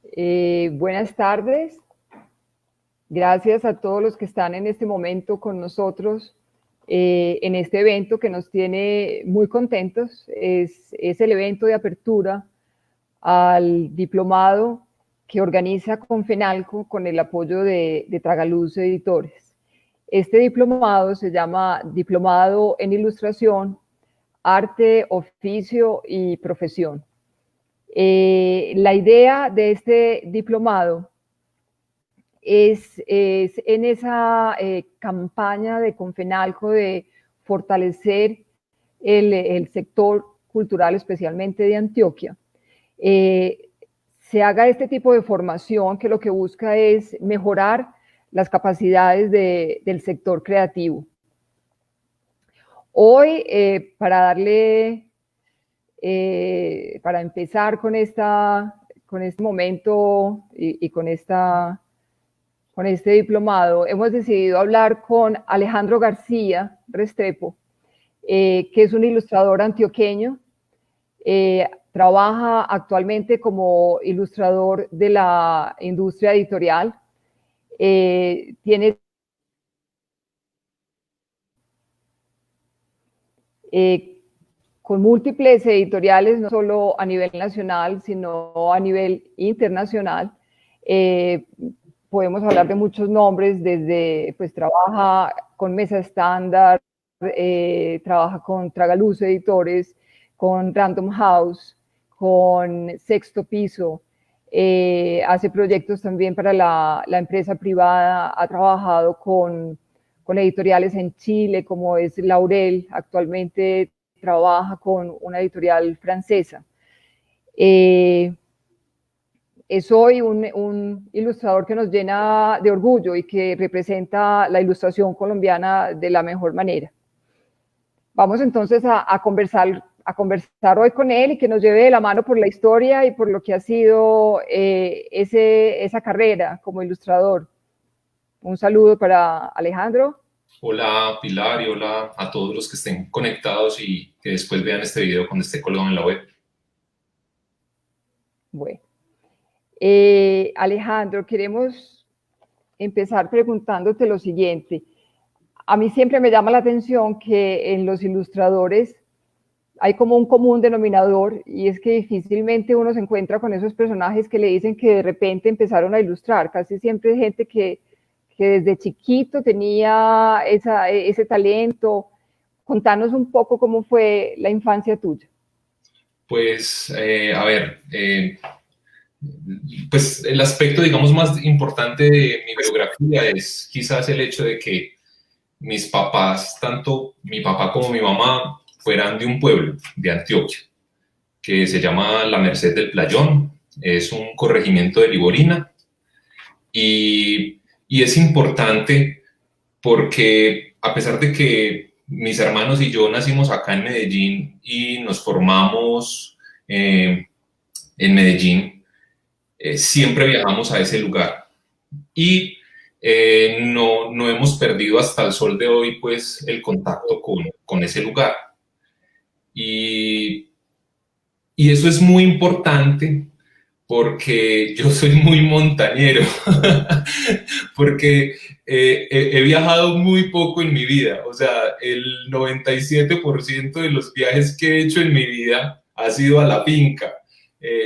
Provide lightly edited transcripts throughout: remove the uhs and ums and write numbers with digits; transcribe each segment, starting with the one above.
Buenas tardes. Gracias a todos los que están en este momento con nosotros en este evento que nos tiene muy contentos. Es el evento de apertura al diplomado que organiza Confenalco con el apoyo de Tragaluz Editores. Este diplomado se llama Diplomado en Ilustración, Arte, Oficio y Profesión. La idea de este diplomado es en esa campaña de Confenalco de fortalecer el sector cultural, especialmente de Antioquia, se haga este tipo de formación que lo que busca es mejorar las capacidades del sector creativo. Hoy, para empezar con este momento y con este diplomado, hemos decidido hablar con Alejandro García Restrepo, que es un ilustrador antioqueño. Trabaja actualmente como ilustrador de la industria editorial. Tiene con múltiples editoriales, no solo a nivel nacional, sino a nivel internacional. Podemos hablar de muchos nombres, desde, pues trabaja con Mesa Estándar, trabaja con Tragaluz Editores, con Random House, con Sexto Piso, hace proyectos también para la empresa privada, ha trabajado con editoriales en Chile, como es Laurel, actualmente trabaja con una editorial francesa. Es hoy un ilustrador que nos llena de orgullo y que representa la ilustración colombiana de la mejor manera. Vamos entonces a conversar hoy con él y que nos lleve de la mano por la historia y por lo que ha sido esa carrera como ilustrador. Un saludo para Alejandro. Hola Pilar y hola a todos los que estén conectados y que después vean este video cuando esté colgado en la web. Bueno, Alejandro, queremos empezar preguntándote lo siguiente. A mí siempre me llama la atención que en los ilustradores hay como un común denominador, y es que difícilmente uno se encuentra con esos personajes que le dicen que de repente empezaron a ilustrar. Casi siempre hay gente que desde chiquito tenía ese talento. Contanos un poco cómo fue la infancia tuya. Pues, a ver, pues el aspecto, digamos, más importante de mi biografía es quizás el hecho de que mis papás, tanto mi papá como mi mamá, fueran de un pueblo de Antioquia, que se llama La Merced del Playón, es un corregimiento de Liborina, y es importante porque a pesar de que mis hermanos y yo nacimos acá en Medellín y nos formamos en Medellín, siempre viajamos a ese lugar y no hemos perdido hasta el sol de hoy pues el contacto con ese lugar. Y, y eso es muy importante porque yo soy muy montañero, porque he viajado muy poco en mi vida, o sea, el 97% de los viajes que he hecho en mi vida ha sido a la finca.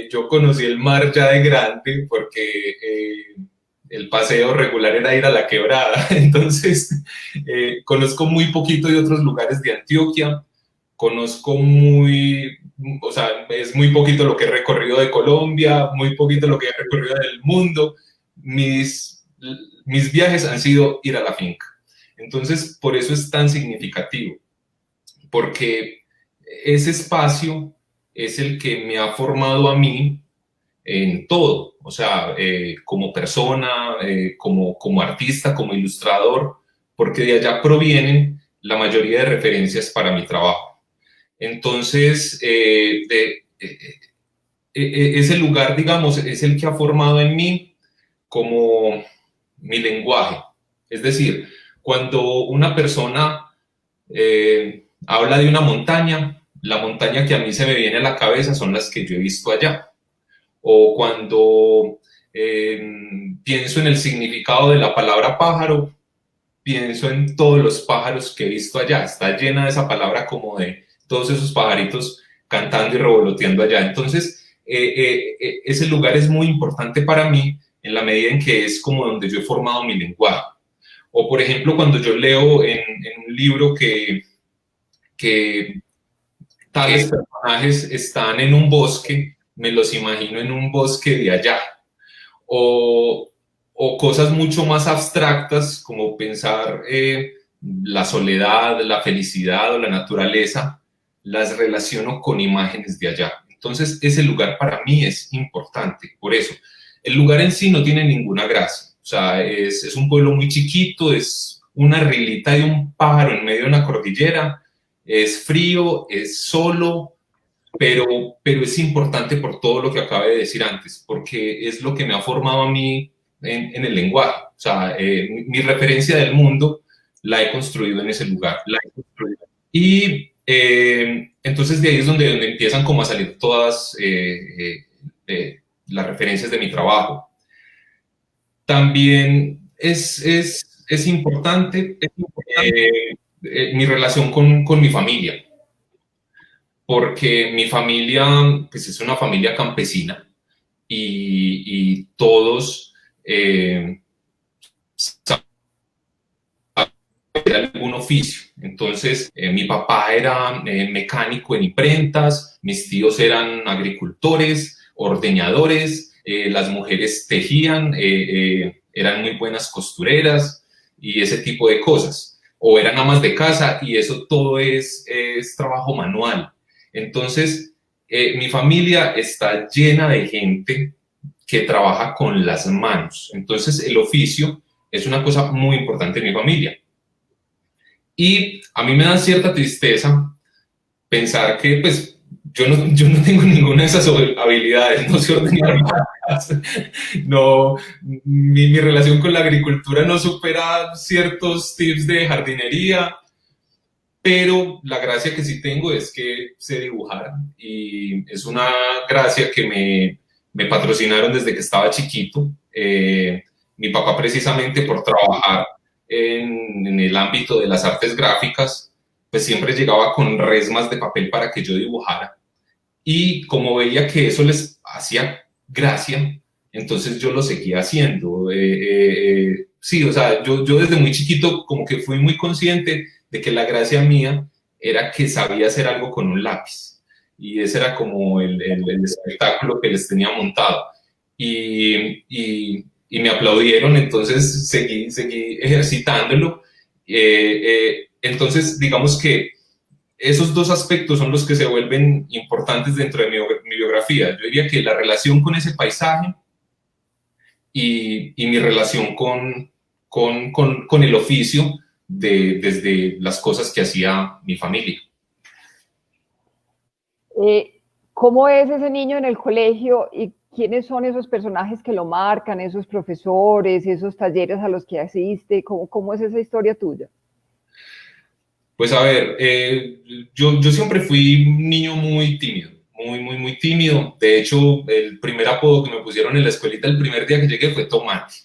Yo conocí el mar ya de grande porque el paseo regular era ir a la quebrada, entonces conozco muy poquito de otros lugares de Antioquia, conozco o sea, es muy poquito lo que he recorrido de Colombia, muy poquito lo que he recorrido del mundo. Mis viajes han sido ir a la finca. Entonces, por eso es tan significativo, porque ese espacio es el que me ha formado a mí en todo, o sea, como persona, como artista, como ilustrador, porque de allá provienen la mayoría de referencias para mi trabajo. Entonces, ese lugar, digamos, es el que ha formado en mí como mi lenguaje. Es decir, cuando una persona habla de una montaña, la montaña que a mí se me viene a la cabeza son las que yo he visto allá. o cuando pienso en el significado de la palabra pájaro, pienso en todos los pájaros que he visto allá. Está llena de esa palabra como de todos esos pajaritos cantando y revoloteando allá. Entonces, ese lugar es muy importante para mí en la medida en que es como donde yo he formado mi lenguaje. O, por ejemplo, cuando yo leo en un libro que tales personajes están en un bosque, me los imagino en un bosque de allá. O cosas mucho más abstractas como pensar la soledad, la felicidad o la naturaleza, las relaciono con imágenes de allá. Entonces, ese lugar para mí es importante, por eso. El lugar en sí no tiene ninguna gracia, o sea, es un pueblo muy chiquito, es una rilita de un pájaro en medio de una cordillera, es frío, es solo, pero es importante por todo lo que acabé de decir antes, porque es lo que me ha formado a mí en el lenguaje. O sea, mi referencia del mundo la he construido en ese lugar. Y entonces de ahí es donde empiezan como a salir todas las referencias de mi trabajo. También es importante mi relación con mi familia, porque mi familia pues es una familia campesina y todos saben algún oficio. Entonces, mi papá era mecánico en imprentas, mis tíos eran agricultores, ordeñadores, las mujeres tejían, eran muy buenas costureras y ese tipo de cosas. O eran amas de casa y eso todo es trabajo manual. Entonces, mi familia está llena de gente que trabaja con las manos. Entonces, el oficio es una cosa muy importante en mi familia. Y a mí me da cierta tristeza pensar que, pues, yo no tengo ninguna de esas habilidades, no sé ordenar vacas, no, mi relación con la agricultura no supera ciertos tips de jardinería, pero la gracia que sí tengo es que sé dibujar y es una gracia que me patrocinaron desde que estaba chiquito. Mi papá precisamente por trabajar en el ámbito de las artes gráficas, pues siempre llegaba con resmas de papel para que yo dibujara. Y como veía que eso les hacía gracia, entonces yo lo seguía haciendo. Sí, o sea, yo desde muy chiquito como que fui muy consciente de que la gracia mía era que sabía hacer algo con un lápiz. Y ese era como el espectáculo que les tenía montado. Y me aplaudieron, entonces seguí ejercitándolo. Entonces, digamos que esos dos aspectos son los que se vuelven importantes dentro de mi biografía. Yo diría que la relación con ese paisaje y mi relación con el oficio desde las cosas que hacía mi familia. ¿Cómo es ese niño en el colegio y quiénes son esos personajes que lo marcan, esos profesores, esos talleres a los que asiste? ¿Cómo es esa historia tuya? Pues a ver, yo siempre fui un niño muy tímido, muy tímido. De hecho, el primer apodo que me pusieron en la escuelita el primer día que llegué fue Tomate,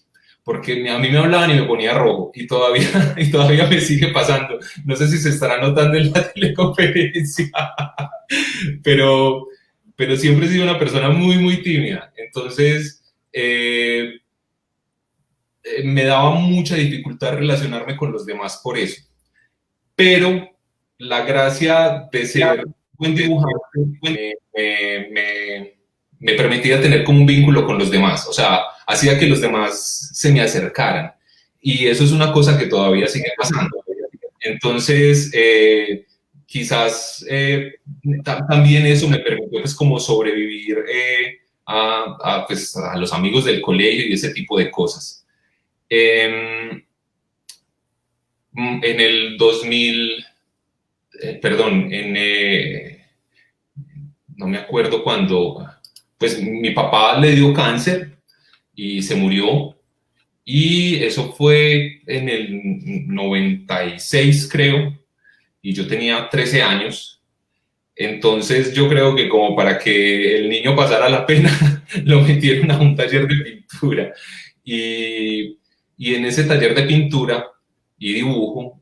porque a mí me hablaban y me ponía rojo y todavía me sigue pasando. No sé si se estará notando en la teleconferencia, pero siempre he sido una persona muy tímida. Entonces, me daba mucha dificultad relacionarme con los demás por eso. Pero la gracia de ser buen dibujante me permitía tener como un vínculo con los demás, o sea, hacía que los demás se me acercaran. Y eso es una cosa que todavía sigue pasando. Entonces, quizás también eso me permitió pues como sobrevivir pues, a los amigos del colegio y ese tipo de cosas. En el 2000, perdón, no me acuerdo cuándo, pues mi papá le dio cáncer y se murió, y eso fue en el 96, creo, y yo tenía 13 años, Entonces yo creo que como para que el niño pasara la pena, lo metieron a un taller de pintura. Y, y en ese taller de pintura y dibujo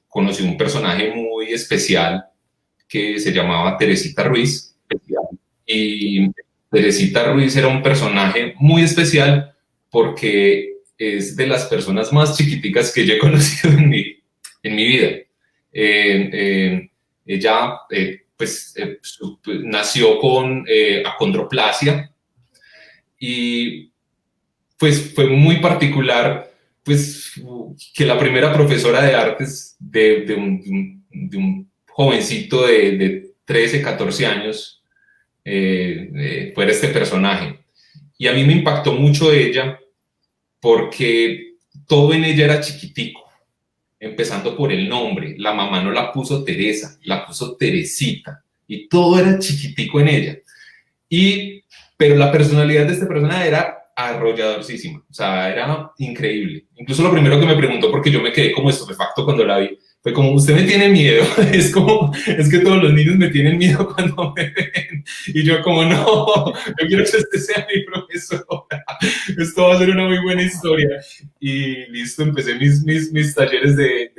conocí un personaje muy especial que se llamaba Teresita Ruiz. Y Teresita Ruiz era un personaje muy especial porque es de las personas más chiquiticas que yo he conocido en mi vida. Ella nació con acondroplasia y pues fue muy particular pues que la primera profesora de artes de un jovencito de 13, 14 años fuera este personaje. Y a mí me impactó mucho ella porque todo en ella era chiquitico, empezando por el nombre. La mamá no la puso Teresa, la puso Teresita, y todo era chiquitico en ella. Pero la personalidad de esta persona era arrolladorcísima, o sea, era increíble. Incluso lo primero que me preguntó, porque yo me quedé como estupefacto cuando la vi, fue como, usted me tiene miedo, es que todos los niños me tienen miedo cuando me ven, y yo como, no, yo quiero que usted sea mi profesora, esto va a ser una muy buena historia. Y listo, empecé mis talleres de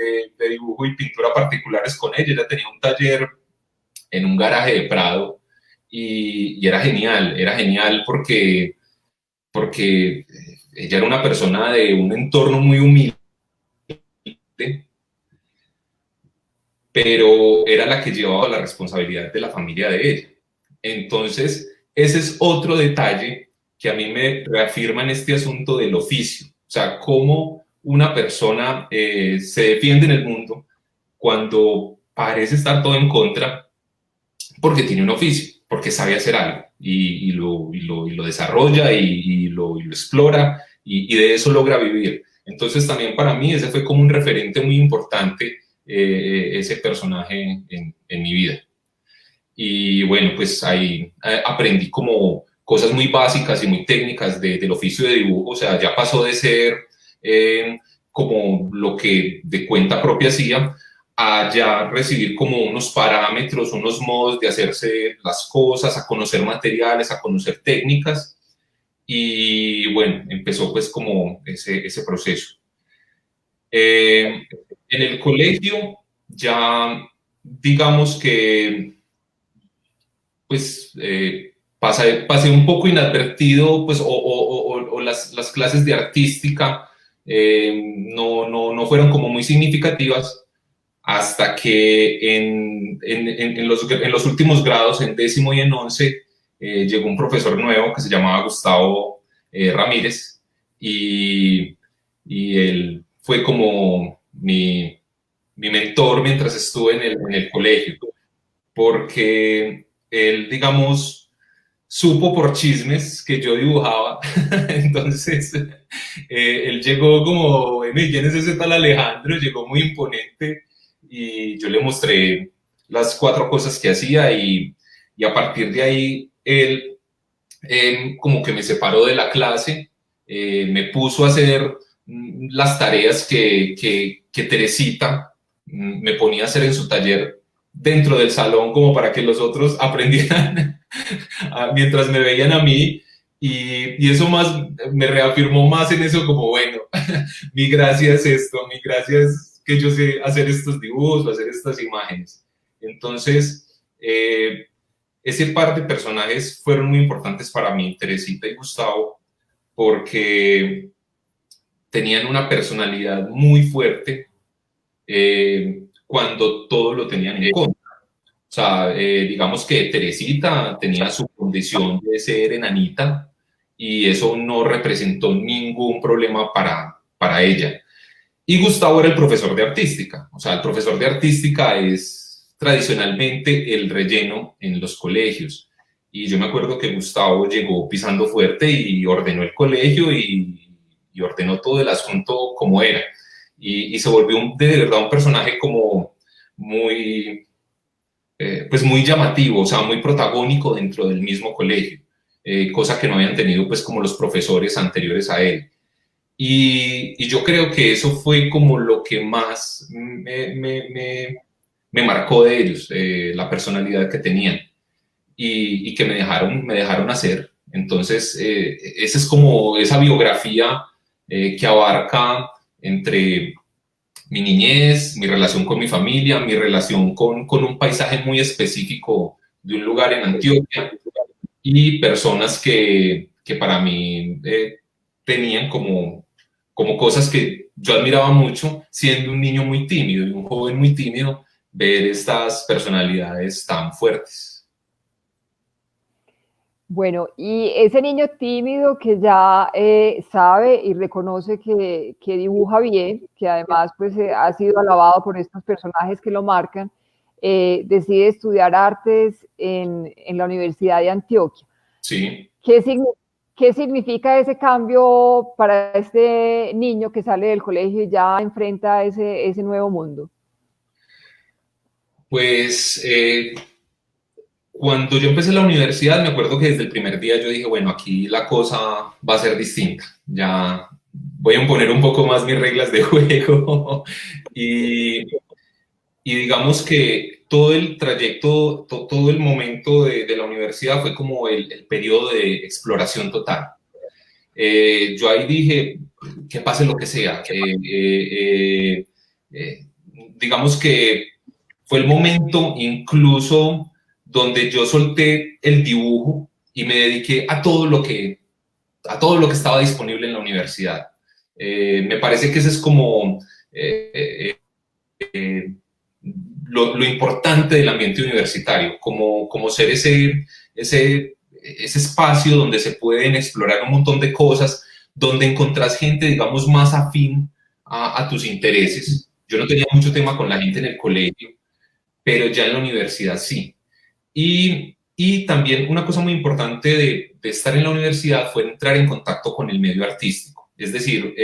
dibujo y pintura particulares con ella. Ella tenía un taller en un garaje de Prado, y era genial porque ella era una persona de un entorno muy humilde, pero era la que llevaba la responsabilidad de la familia de ella. Entonces, ese es otro detalle que a mí me reafirma en este asunto del oficio. O sea, cómo una persona se defiende en el mundo cuando parece estar todo en contra, porque tiene un oficio, porque sabe hacer algo y lo desarrolla y lo explora y de eso logra vivir. Entonces también para mí ese fue como un referente muy importante, ese personaje en mi vida. Y bueno, pues ahí aprendí como cosas muy básicas y muy técnicas del oficio de dibujo. O sea, ya pasó de ser como lo que de cuenta propia hacía, a ya recibir como unos parámetros, unos modos de hacerse las cosas, a conocer materiales, a conocer técnicas. Y bueno, empezó pues como ese proceso. En el colegio ya digamos que pues pasé un poco inadvertido, pues, o las clases de artística no fueron como muy significativas hasta que en los últimos grados, en 10º y en 11, llegó un profesor nuevo que se llamaba Gustavo Ramírez, y él fue como mi mentor mientras estuve en el colegio, porque él, digamos, supo por chismes que yo dibujaba. Entonces, él llegó como, ¿quién es ese tal Alejandro? Llegó muy imponente y yo le mostré las 4 cosas que hacía, y a partir de ahí él como que me separó de la clase, me puso a hacer las tareas que Teresita me ponía a hacer en su taller dentro del salón, como para que los otros aprendieran mientras me veían a mí, y eso más me reafirmó más en eso, como bueno, mi gracia es esto, mi gracia es que yo sé hacer estos dibujos o hacer estas imágenes. Entonces, ese par de personajes fueron muy importantes para mí, Teresita y Gustavo, porque tenían una personalidad muy fuerte cuando todo lo tenían en contra. O sea, digamos que Teresita tenía su condición de ser enanita y eso no representó ningún problema para ella. Y Gustavo era el profesor de artística. O sea, el profesor de artística es tradicionalmente el relleno en los colegios. Y yo me acuerdo que Gustavo llegó pisando fuerte y ordenó el colegio y ordenó todo el asunto como era. Y se volvió de verdad un personaje como muy, pues muy llamativo, o sea, muy protagónico dentro del mismo colegio, cosa que no habían tenido pues como los profesores anteriores a él. Y yo creo que eso fue como lo que más me marcó de ellos, la personalidad que tenían y que me dejaron hacer. Entonces, esa es como esa biografía que abarca entre mi niñez, mi relación con mi familia, mi relación con un paisaje muy específico de un lugar en Antioquia y personas que para mí tenían como cosas que yo admiraba mucho, siendo un niño muy tímido y un joven muy tímido, ver estas personalidades tan fuertes. Bueno, y ese niño tímido que ya sabe y reconoce que dibuja bien, que además pues ha sido alabado por estos personajes que lo marcan, decide estudiar artes en la Universidad de Antioquia. Sí. ¿Qué significa ese cambio para este niño que sale del colegio y ya enfrenta ese nuevo mundo? Pues cuando yo empecé la universidad, me acuerdo que desde el primer día yo dije, bueno, aquí la cosa va a ser distinta. Ya voy a imponer un poco más mis reglas de juego. y, y digamos que todo el trayecto, todo el momento de la universidad fue como el periodo de exploración total. Yo ahí dije, que pase lo que sea. Digamos que fue el momento incluso donde yo solté el dibujo y me dediqué a todo lo que estaba disponible en la universidad. Me parece que ese es como lo importante del ambiente universitario, como ser ese espacio donde se pueden explorar un montón de cosas, donde encontrás gente, digamos, más afín a tus intereses. Yo no tenía mucho tema con la gente en el colegio, pero ya en la universidad sí. Y también una cosa muy importante de estar en la universidad fue entrar en contacto con el medio artístico. Es decir,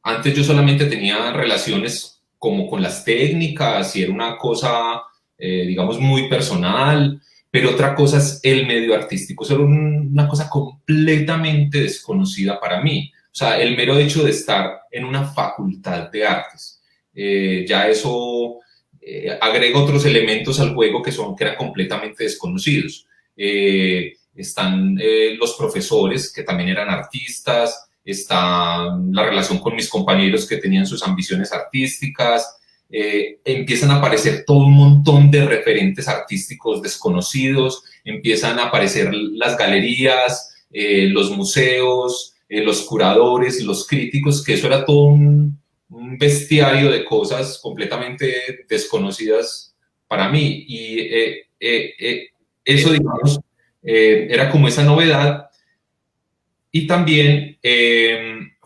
antes yo solamente tenía relaciones como con las técnicas y era una cosa, digamos, muy personal, pero otra cosa es el medio artístico. Eso era una cosa completamente desconocida para mí. O sea, el mero hecho de estar en una facultad de artes, ya eso agrega otros elementos al juego que eran completamente desconocidos. Están los profesores que también eran artistas, está la relación con mis compañeros que tenían sus ambiciones artísticas, empiezan a aparecer todo un montón de referentes artísticos desconocidos, empiezan a aparecer las galerías, los museos, los curadores, los críticos, que eso era todo un bestiario de cosas completamente desconocidas para mí. Y eso, digamos, era como esa novedad. Y también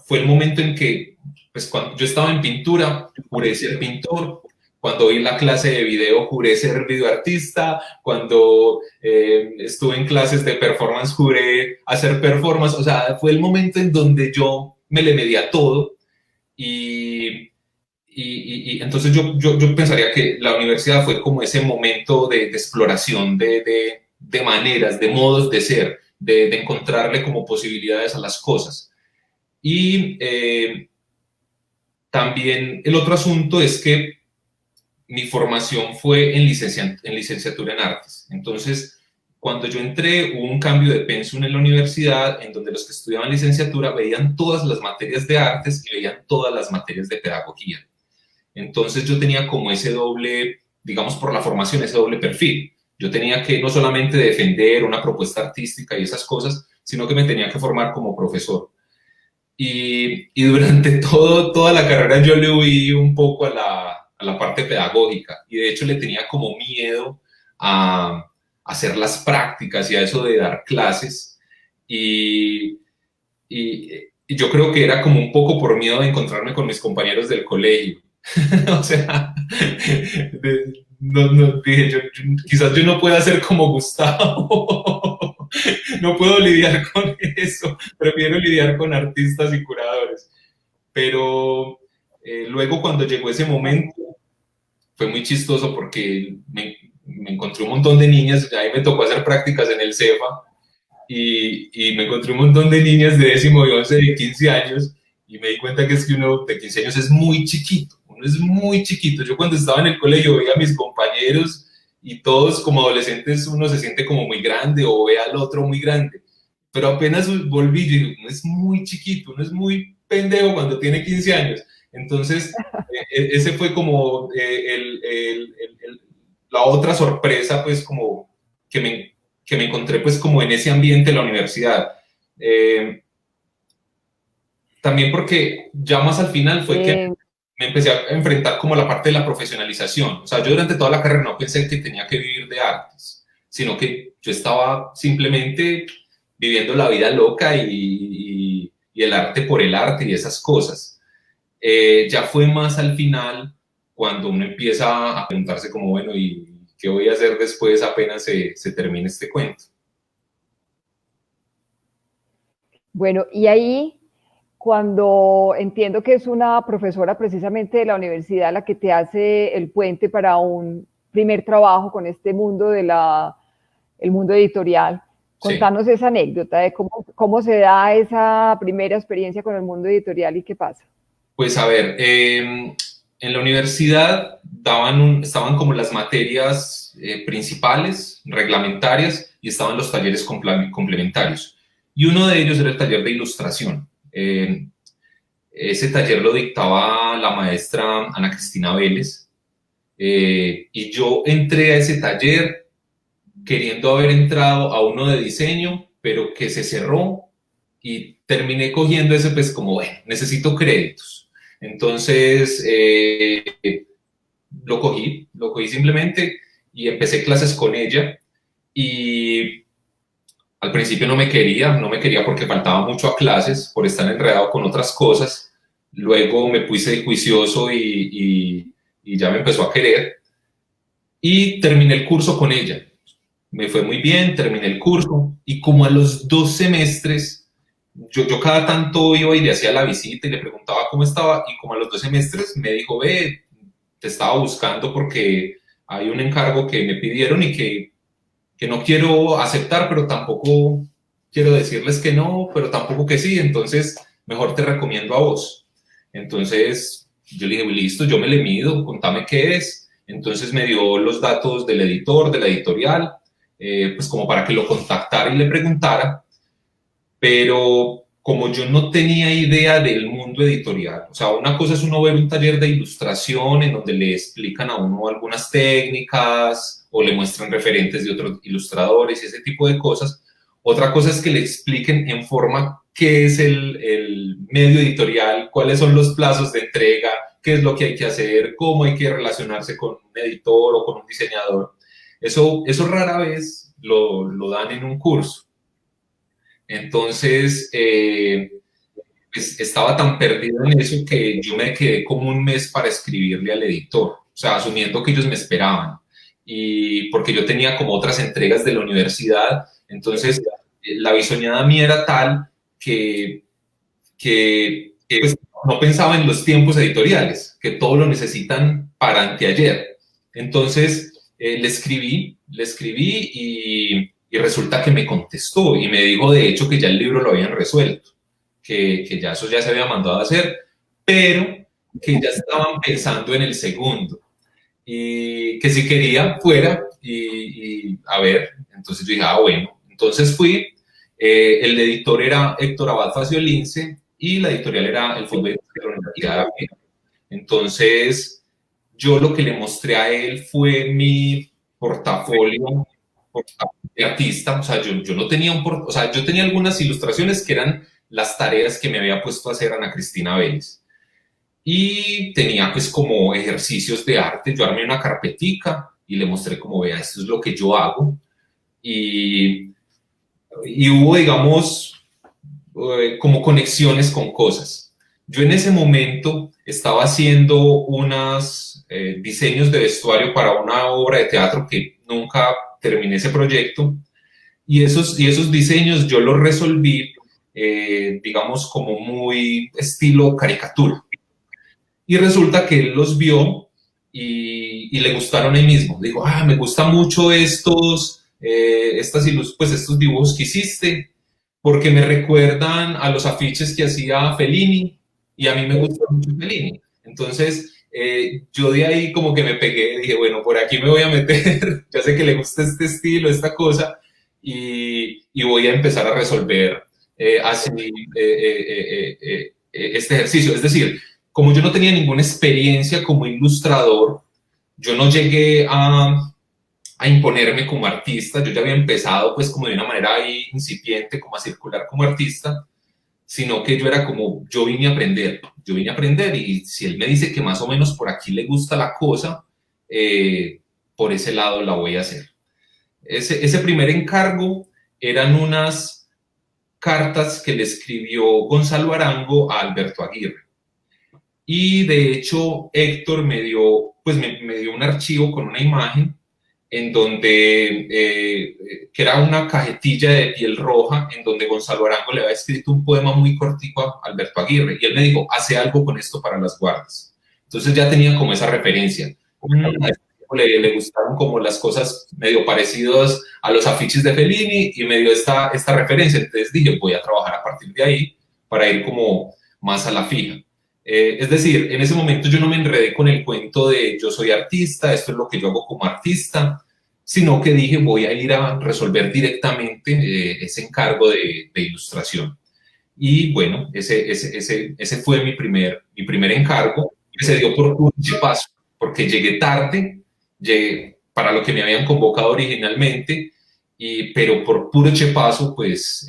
fue el momento en que, pues cuando yo estaba en pintura, juré ser pintor. Cuando vi la clase de video, juré ser videoartista. Cuando estuve en clases de performance, juré hacer performance. O sea, fue el momento en donde yo me le medí a todo. Y entonces yo pensaría que la universidad fue como ese momento de exploración de maneras, de modos de ser, de encontrarle como posibilidades a las cosas. Y también el otro asunto es que mi formación fue en licenciatura en artes. Entonces, cuando yo entré, hubo un cambio de pensum en la universidad, en donde los que estudiaban licenciatura veían todas las materias de artes y veían todas las materias de pedagogía. Entonces yo tenía como ese doble, digamos por la formación, ese doble perfil. Yo tenía que no solamente defender una propuesta artística y esas cosas, sino que me tenía que formar como profesor. Y durante toda la carrera yo le huí un poco a la parte pedagógica y de hecho le tenía como miedo a hacer las prácticas y a eso de dar clases. Y yo creo que era como un poco por miedo de encontrarme con mis compañeros del colegio. O sea, dije, quizás yo no pueda ser como Gustavo, no puedo lidiar con eso, prefiero lidiar con artistas y curadores. Pero luego cuando llegó ese momento, fue muy chistoso porque me encontré un montón de niñas, ahí me tocó hacer prácticas en el CEFA, y me encontré un montón de niñas de 10º y 11 de 15 años, y me di cuenta que es que uno de 15 años es muy chiquito. uno es muy chiquito. Yo cuando estaba en el colegio veía a mis compañeros y todos como adolescentes uno se siente como muy grande o ve al otro muy grande. Pero apenas volví, yo digo, uno es muy chiquito, uno es muy pendejo cuando tiene 15 años. Entonces, ese fue como la otra sorpresa, pues como que me encontré pues como en ese ambiente de la universidad. También porque ya más al final fue que me empecé a enfrentar como a la parte de la profesionalización. O sea, yo durante toda la carrera no pensé que tenía que vivir de artes, sino que yo estaba simplemente viviendo la vida loca y el arte por el arte y esas cosas. Ya fue más al final cuando uno empieza a preguntarse como, bueno, ¿y qué voy a hacer después apenas se termine este cuento? Bueno, y ahí cuando entiendo que es una profesora precisamente de la universidad la que te hace el puente para un primer trabajo con este mundo de el mundo editorial. Contanos esa anécdota de cómo se da esa primera experiencia con el mundo editorial y qué pasa. Pues a ver, en la universidad estaban como las materias principales, reglamentarias, y estaban los talleres complementarios. Y uno de ellos era el taller de ilustración. Ese taller lo dictaba la maestra Ana Cristina Vélez. Y yo entré a ese taller queriendo haber entrado a uno de diseño, pero que se cerró y terminé cogiendo ese pues como, bueno, necesito créditos. Entonces lo cogí simplemente y empecé clases con ella y al principio no me quería porque faltaba mucho a clases por estar enredado con otras cosas. Luego me puse juicioso y ya me empezó a querer y terminé el curso con ella. Me fue muy bien, terminé el curso y como a los 2 semestres, yo cada tanto iba y le hacía la visita y le preguntaba cómo estaba y como a los 2 semestres me dijo, ve, te estaba buscando porque hay un encargo que me pidieron y que no quiero aceptar, pero tampoco quiero decirles que no, pero tampoco que sí, entonces mejor te recomiendo a vos. Entonces yo le dije, listo, yo me le mido, contame qué es. Entonces me dio los datos del editor, de la editorial, pues como para que lo contactara y le preguntara, pero como yo no tenía idea del mundo editorial, o sea, una cosa es uno ver un taller de ilustración en donde le explican a uno algunas técnicas o le muestran referentes de otros ilustradores y ese tipo de cosas. Otra cosa es que le expliquen en forma qué es el medio editorial, cuáles son los plazos de entrega, qué es lo que hay que hacer, cómo hay que relacionarse con un editor o con un diseñador. Eso rara vez lo dan en un curso. Entonces, pues estaba tan perdido en eso que yo me quedé como un mes para escribirle al editor, o sea, asumiendo que ellos me esperaban. Y porque yo tenía como otras entregas de la universidad, entonces la bisoñada mía era tal que pues, no pensaba en los tiempos editoriales, que todo lo necesitan para anteayer. Entonces le escribí y resulta que me contestó y me dijo de hecho que ya el libro lo habían resuelto, que ya eso ya se había mandado a hacer, pero que ya estaban pensando en el segundo y que si quería fuera y a ver, entonces yo dije, bueno, entonces fui, el editor era Héctor Abad Faciolince y la editorial era el Fondo de la Universidad. Entonces yo lo que le mostré a él fue mi portafolio de artista, o sea, yo no tenía o sea, yo tenía algunas ilustraciones que eran las tareas que me había puesto a hacer Ana Cristina Vélez. Y tenía pues como ejercicios de arte, yo armé una carpetica y le mostré como, vea, esto es lo que yo hago. Y hubo, digamos, como conexiones con cosas. Yo en ese momento estaba haciendo unos diseños de vestuario para una obra de teatro que nunca terminé ese proyecto y esos diseños yo los resolví, digamos, como muy estilo caricatura. Y resulta que él los vio y le gustaron ahí mismo. Dijo, me gusta mucho estos dibujos que hiciste porque me recuerdan a los afiches que hacía Fellini y a mí me gusta mucho Fellini. Entonces, yo de ahí como que me pegué, dije, bueno, por aquí me voy a meter, ya sé que le gusta este estilo, esta cosa, y voy a empezar a resolver así este ejercicio. Es decir, como yo no tenía ninguna experiencia como ilustrador, yo no llegué a imponerme como artista, yo ya había empezado pues como de una manera ahí incipiente, como a circular como artista, sino que yo era como, yo vine a aprender y si él me dice que más o menos por aquí le gusta la cosa, por ese lado la voy a hacer. Ese primer encargo eran unas cartas que le escribió Gonzalo Arango a Alberto Aguirre. Y de hecho Héctor me dio, pues me dio un archivo con una imagen en donde, que era una cajetilla de piel roja, en donde Gonzalo Arango le había escrito un poema muy cortico a Alberto Aguirre, y él me dijo, hace algo con esto para las guardas. Entonces ya tenía como esa referencia. Le gustaron como las cosas medio parecidas a los afiches de Fellini, y me dio esta referencia. Entonces dije, voy a trabajar a partir de ahí para ir como más a la fija. Es decir, en ese momento yo no me enredé con el cuento de yo soy artista, esto es lo que yo hago como artista, sino que dije voy a ir a resolver directamente ese encargo de ilustración. Y bueno, ese fue mi primer encargo, que se dio por un paso, porque llegué tarde, llegué para lo que me habían convocado originalmente, pero por puro chepazo, pues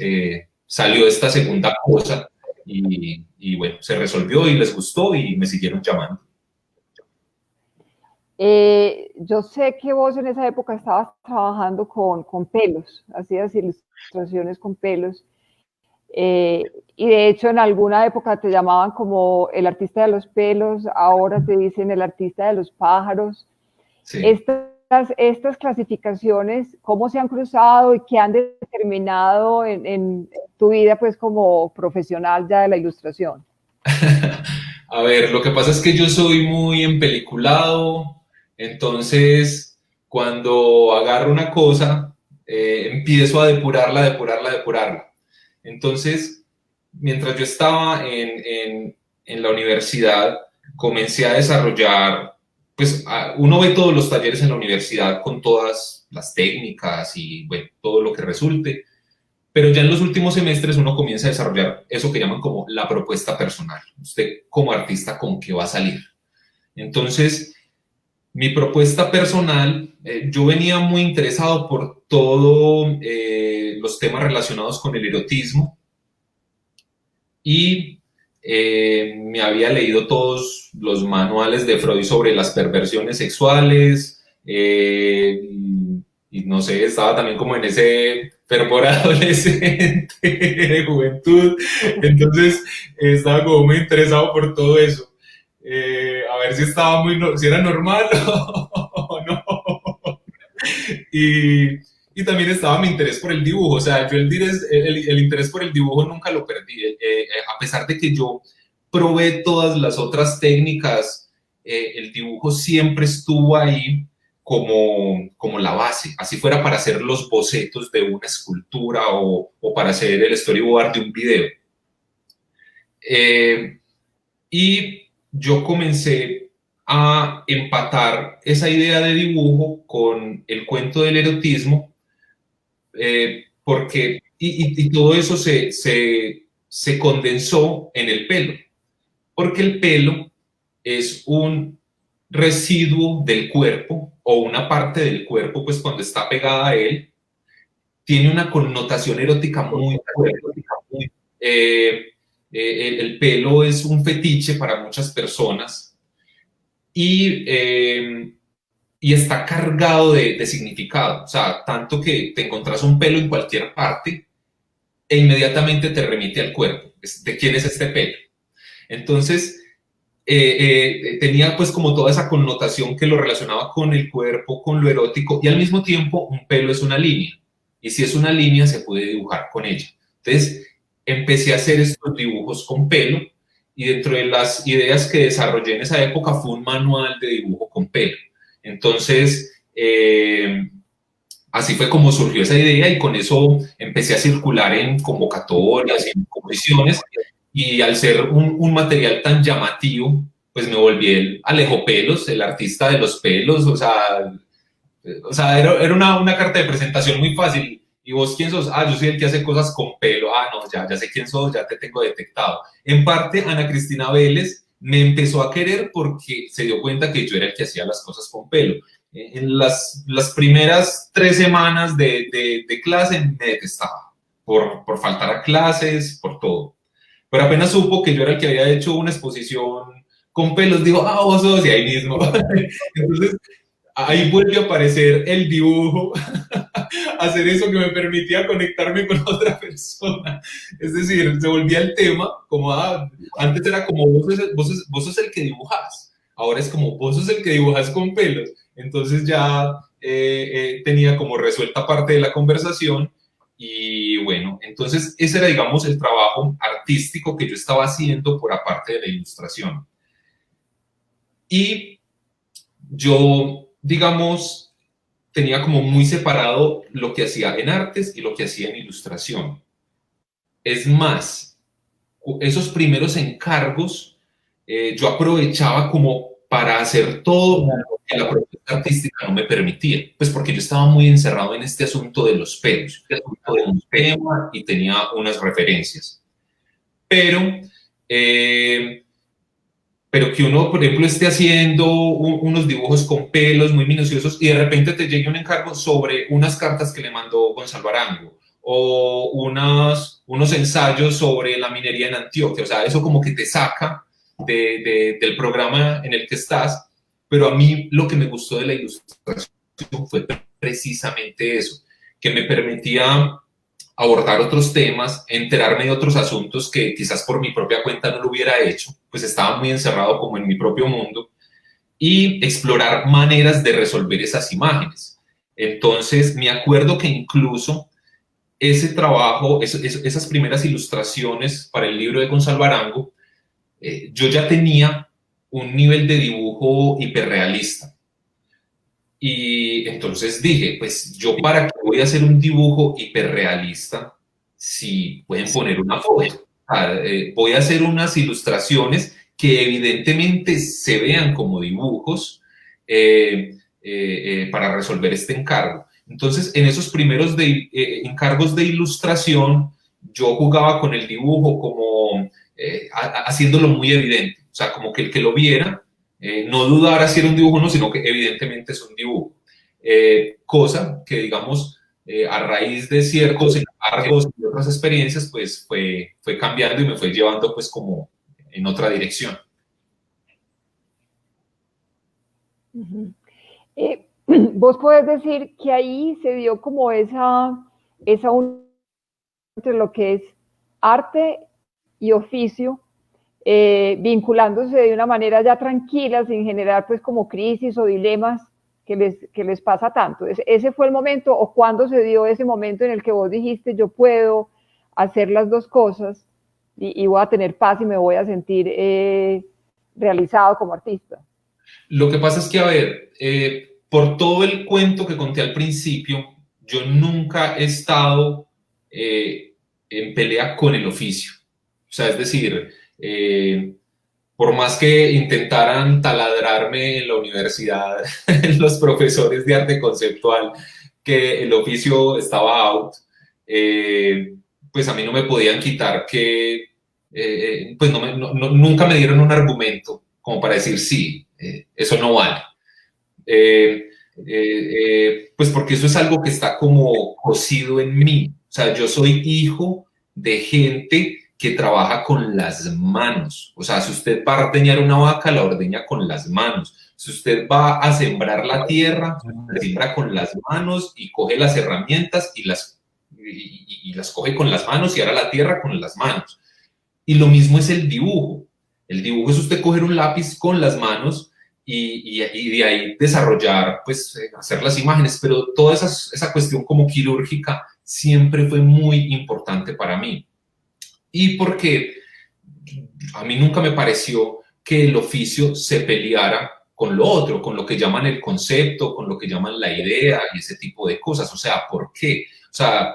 salió esta segunda cosa. Y bueno, se resolvió y les gustó y me siguieron llamando. Yo sé que vos en esa época estabas trabajando con pelos, hacías ilustraciones con pelos, y de hecho en alguna época te llamaban como el artista de los pelos, ahora te dicen el artista de los pájaros. Sí. Estas clasificaciones, ¿cómo se han cruzado y qué han determinado en tu vida pues como profesional ya de la ilustración? A ver, lo que pasa es que yo soy muy empeliculado, entonces cuando agarro una cosa, empiezo a depurarla. Entonces, mientras yo estaba en la universidad, comencé a desarrollar, pues uno ve todos los talleres en la universidad con todas las técnicas y bueno, todo lo que resulte, pero ya en los últimos semestres uno comienza a desarrollar eso que llaman como la propuesta personal. Usted como artista, ¿con qué va a salir? Entonces, mi propuesta personal, yo venía muy interesado por todos los temas relacionados con el erotismo y me había leído todos los manuales de Freud sobre las perversiones sexuales, y no sé, estaba también como en ese fervor adolescente de juventud, entonces estaba como muy interesado por todo eso, a ver si estaba si era normal o no. Y también estaba mi interés por el dibujo, o sea, yo el interés por el dibujo nunca lo perdí, a pesar de que yo probé todas las otras técnicas, el dibujo siempre estuvo ahí como la base, así fuera para hacer los bocetos de una escultura o para hacer el storyboard de un video. Y yo comencé a empatar esa idea de dibujo con el cuento del erotismo, porque y todo eso se condensó en el pelo, porque el pelo es un residuo del cuerpo o una parte del cuerpo, pues cuando está pegada a él, tiene una connotación erótica muy fuerte. El pelo es un fetiche para muchas personas y está cargado de significado, o sea, tanto que te encontrás un pelo en cualquier parte e inmediatamente te remite al cuerpo. ¿De quién es este pelo? Entonces, tenía pues como toda esa connotación que lo relacionaba con el cuerpo, con lo erótico, y al mismo tiempo un pelo es una línea, y si es una línea se puede dibujar con ella. Entonces, empecé a hacer estos dibujos con pelo, y dentro de las ideas que desarrollé en esa época fue un manual de dibujo con pelo. Entonces, así fue como surgió esa idea y con eso empecé a circular en convocatorias y en comisiones, y al ser un material tan llamativo, pues me volví el Alejo Pelos, el artista de los pelos, era una carta de presentación muy fácil. ¿Y vos quién sos? Ah, yo soy el que hace cosas con pelo. Ah, no, ya sé quién sos, ya te tengo detectado. En parte, Ana Cristina Vélez me empezó a querer porque se dio cuenta que yo era el que hacía las cosas con pelo. En las primeras 3 semanas de clase me detestaba por faltar a clases, por todo. Pero apenas supo que yo era el que había hecho una exposición con pelos, dijo, ah, vos sos, y ahí mismo. Entonces, ahí vuelve a aparecer el dibujo, hacer eso que me permitía conectarme con otra persona. Es decir, se volvía el tema, como antes era como vos sos el que dibujas, ahora es como vos sos el que dibujas con pelos. Entonces ya tenía como resuelta parte de la conversación y bueno, entonces ese era, digamos, el trabajo artístico que yo estaba haciendo por aparte de la ilustración. Y yo, digamos, tenía como muy separado lo que hacía en artes y lo que hacía en ilustración. Es más, esos primeros encargos yo aprovechaba como para hacer todo lo que la propuesta artística no me permitía, pues porque yo estaba muy encerrado en este asunto de los pelos, de un tema y tenía unas referencias. Pero que uno, por ejemplo, esté haciendo unos dibujos con pelos muy minuciosos y de repente te llegue un encargo sobre unas cartas que le mandó Gonzalo Arango o unos ensayos sobre la minería en Antioquia. O sea, eso como que te saca del programa en el que estás, pero a mí lo que me gustó de la ilustración fue precisamente eso, que me permitía abordar otros temas, enterarme de otros asuntos que quizás por mi propia cuenta no lo hubiera hecho, pues estaba muy encerrado como en mi propio mundo, y explorar maneras de resolver esas imágenes. Entonces, me acuerdo que incluso ese trabajo, esas primeras ilustraciones para el libro de Gonzalo Arango, yo ya tenía un nivel de dibujo hiperrealista. Y entonces dije, pues yo para qué voy a hacer un dibujo hiperrealista si pueden poner una foto. Voy a hacer unas ilustraciones que evidentemente se vean como dibujos para resolver este encargo. Entonces, en esos primeros encargos de ilustración, yo jugaba con el dibujo como haciéndolo muy evidente. O sea, como que el que lo viera no dudara si era un dibujo o no, sino que evidentemente es un dibujo. Cosa que, digamos, a raíz de ciertos encargos y otras experiencias, pues fue cambiando y me fue llevando pues como en otra dirección. Vos podés decir que ahí se dio como esa unión entre lo que es arte y oficio, vinculándose de una manera ya tranquila, sin generar pues como crisis o dilemas que les pasa tanto. ¿Ese fue el momento o cuándo se dio ese momento en el que vos dijiste yo puedo hacer las dos cosas y voy a tener paz y me voy a sentir realizado como artista? Lo que pasa es que, a ver, por todo el cuento que conté al principio, yo nunca he estado en pelea con el oficio. O sea, es decir, por más que intentaran taladrarme en la universidad los profesores de arte conceptual que el oficio estaba out, pues a mí no me podían quitar que, pues nunca me dieron un argumento como para decir sí, eso no vale. Pues porque eso es algo que está como cosido en mí. O sea, yo soy hijo de gente que trabaja con las manos. O sea, si usted va a ordeñar una vaca, la ordeña con las manos. Si usted va a sembrar la tierra, la siembra con las manos y coge las herramientas y las coge con las manos y hará la tierra con las manos. Y lo mismo es el dibujo. El dibujo es usted coger un lápiz con las manos y de ahí desarrollar, pues, hacer las imágenes, pero toda esa cuestión como quirúrgica siempre fue muy importante para mí. Y porque a mí nunca me pareció que el oficio se peleara con lo otro, con lo que llaman el concepto, con lo que llaman la idea y ese tipo de cosas. O sea, ¿por qué? O sea,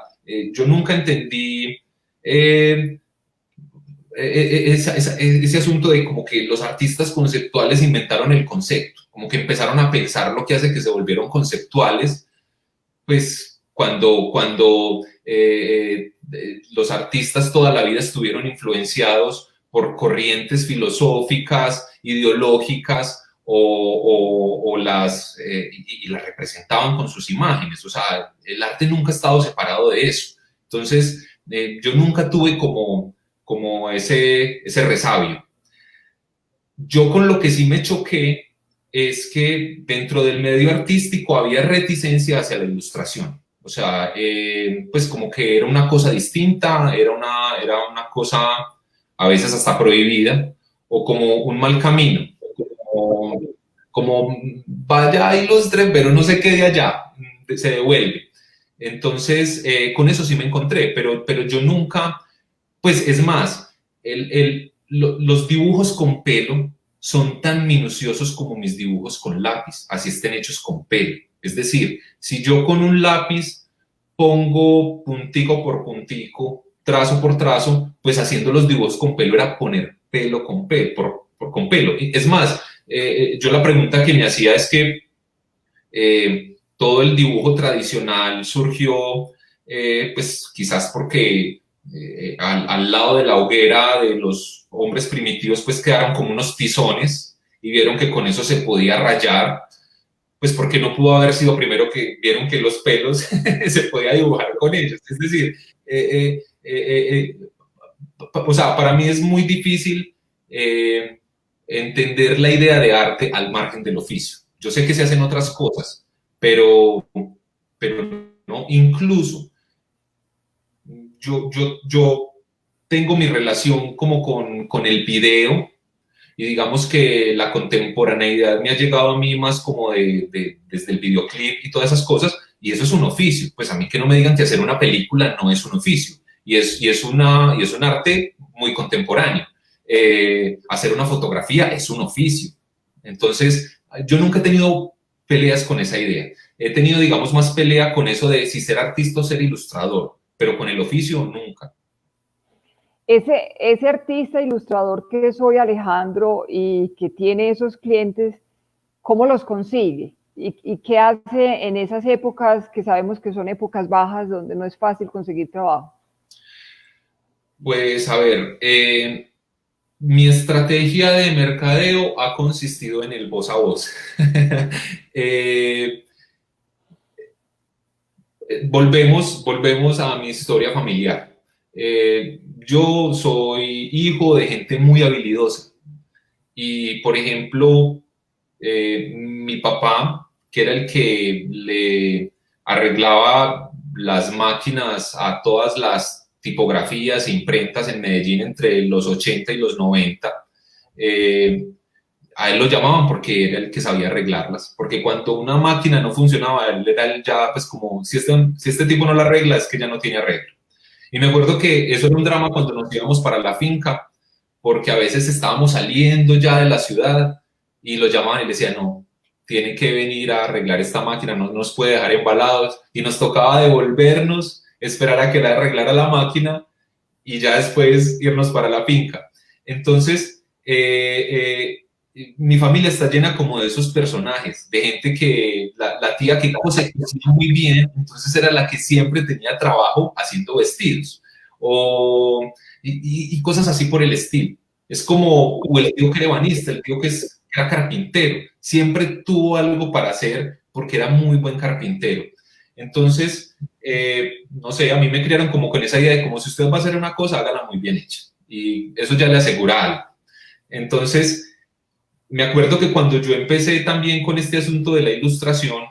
yo nunca entendí ese asunto de como que los artistas conceptuales inventaron el concepto, como que empezaron a pensar lo que hace que se volvieron conceptuales, pues cuando los artistas toda la vida estuvieron influenciados por corrientes filosóficas, ideológicas, y las representaban con sus imágenes. O sea, el arte nunca ha estado separado de eso. Entonces, yo nunca tuve como ese resabio. Yo con lo que sí me choqué es que dentro del medio artístico había reticencia hacia la ilustración. O sea, pues como que era una cosa distinta, era una cosa a veces hasta prohibida, o como un mal camino, como vaya a ilustre, pero no se quede allá, se devuelve. Entonces, con eso sí me encontré, pero yo nunca, pues es más, los dibujos con pelo son tan minuciosos como mis dibujos con lápiz, así estén hechos con pelo. Es decir, si yo con un lápiz pongo puntico por puntico, trazo por trazo, pues haciendo los dibujos con pelo era poner pelo con pelo, con pelo. Es más, yo la pregunta que me hacía es que todo el dibujo tradicional surgió, pues quizás porque al lado de la hoguera de los hombres primitivos, pues quedaron como unos tizones y vieron que con eso se podía rayar, pues porque no pudo haber sido primero que vieron que los pelos se podía dibujar con ellos. Es decir, o sea, para mí es muy difícil entender la idea de arte al margen del oficio. Yo sé que se hacen otras cosas, pero no, incluso yo tengo mi relación como con el video y digamos que la contemporaneidad me ha llegado a mí más como desde el videoclip y todas esas cosas, y eso es un oficio. Pues a mí que no me digan que hacer una película no es un oficio, y es un arte muy contemporáneo. Hacer una fotografía es un oficio. Entonces, yo nunca he tenido peleas con esa idea. He tenido, digamos, más pelea con eso de si ser artista o ser ilustrador, pero con el oficio nunca. Ese artista ilustrador que soy Alejandro y que tiene esos clientes, ¿cómo los consigue? ¿Y qué hace en esas épocas que sabemos que son épocas bajas donde no es fácil conseguir trabajo? Pues a ver, mi estrategia de mercadeo ha consistido en el voz a voz. Volvemos a mi historia familiar. Yo soy hijo de gente muy habilidosa y, por ejemplo, mi papá, que era el que le arreglaba las máquinas a todas las tipografías e imprentas en Medellín entre los 80 y los 90, a él lo llamaban porque era el que sabía arreglarlas, porque cuando una máquina no funcionaba, él era el ya, pues como, si este tipo no la arregla, es que ya no tiene arreglo. Y me acuerdo que eso era un drama cuando nos íbamos para la finca, porque a veces estábamos saliendo ya de la ciudad y lo llamaban y le decían, no, tiene que venir a arreglar esta máquina, no nos puede dejar embalados, y nos tocaba devolvernos, esperar a que la arreglara la máquina y ya después irnos para la finca. Entonces, mi familia está llena como de esos personajes, de gente que la tía que cocina muy bien, entonces era la que siempre tenía trabajo haciendo vestidos, y cosas así por el estilo. Es como o el tío que era ebanista, el tío que era carpintero, siempre tuvo algo para hacer porque era muy buen carpintero. Entonces, no sé, a mí me criaron como con esa idea de como si usted va a hacer una cosa, hágala muy bien hecha. Y eso ya le asegura algo. Entonces, me acuerdo que cuando yo empecé también con este asunto de la ilustración,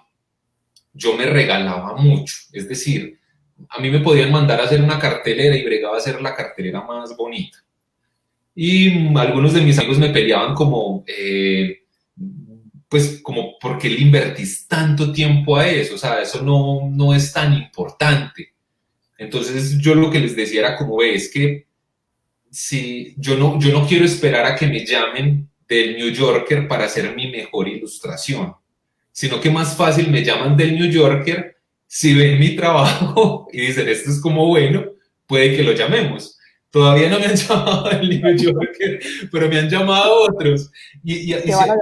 yo me regalaba mucho. Es decir, a mí me podían mandar a hacer una cartelera y bregaba a hacer la cartelera más bonita. Y algunos de mis amigos me peleaban como, pues como, ¿por qué le invertís tanto tiempo a eso? O sea, eso no es tan importante. Entonces yo lo que les decía era como, es que si yo no quiero esperar a que me llamen del New Yorker para hacer mi mejor ilustración, sino que más fácil me llaman del New Yorker si ven mi trabajo y dicen, esto es como bueno, puede que lo llamemos. Todavía no me han llamado del New Yorker, pero me han llamado otros. Te van a llamar.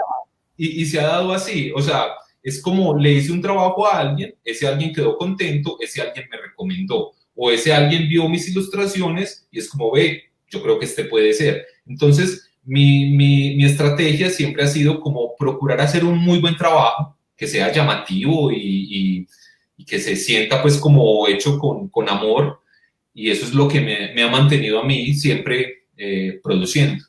Y se ha dado así. O sea, es como le hice un trabajo a alguien, ese alguien quedó contento, ese alguien me recomendó. O ese alguien vio mis ilustraciones y es como, ve, yo creo que este puede ser. Entonces, mi estrategia siempre ha sido como procurar hacer un muy buen trabajo, que sea llamativo y que se sienta pues como hecho con amor, y eso es lo que me ha mantenido a mí siempre produciendo.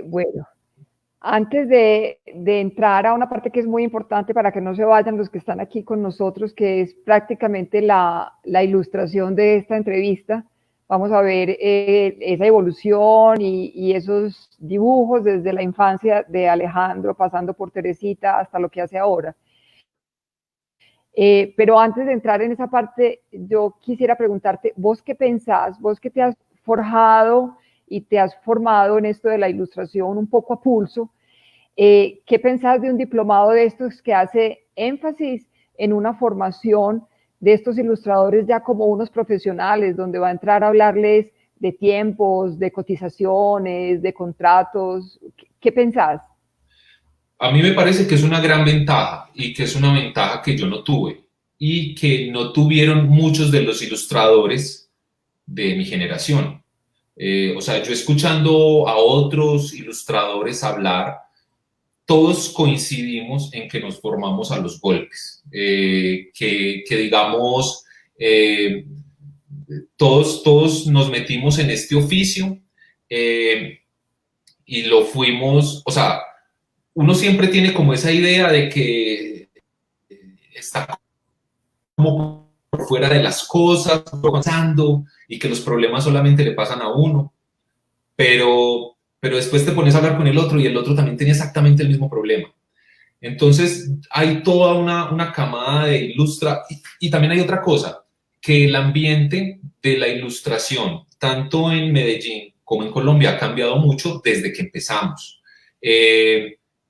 Bueno, antes de entrar a una parte que es muy importante para que no se vayan los que están aquí con nosotros, que es prácticamente la ilustración de esta entrevista, vamos a ver esa evolución y esos dibujos desde la infancia de Alejandro, pasando por Teresita hasta lo que hace ahora. Pero antes de entrar en esa parte, yo quisiera preguntarte, ¿vos qué pensás? Vos que te has forjado y te has formado en esto de la ilustración un poco a pulso, ¿qué pensás de un diplomado de estos que hace énfasis en una formación de estos ilustradores ya como unos profesionales, donde va a entrar a hablarles de tiempos, de cotizaciones, de contratos? ¿Qué pensás? A mí me parece que es una gran ventaja y que es una ventaja que yo no tuve y que no tuvieron muchos de los ilustradores de mi generación. O sea, yo escuchando a otros ilustradores hablar, todos coincidimos en que nos formamos a los golpes, que digamos, todos nos metimos en este oficio y lo fuimos, o sea, uno siempre tiene como esa idea de que está como por fuera de las cosas, pasando, y que los problemas solamente le pasan a uno, pero después te pones a hablar con el otro y el otro también tenía exactamente el mismo problema. Entonces hay toda una camada de ilustra, y también hay otra cosa, que el ambiente de la ilustración, tanto en Medellín como en Colombia, ha cambiado mucho desde que empezamos.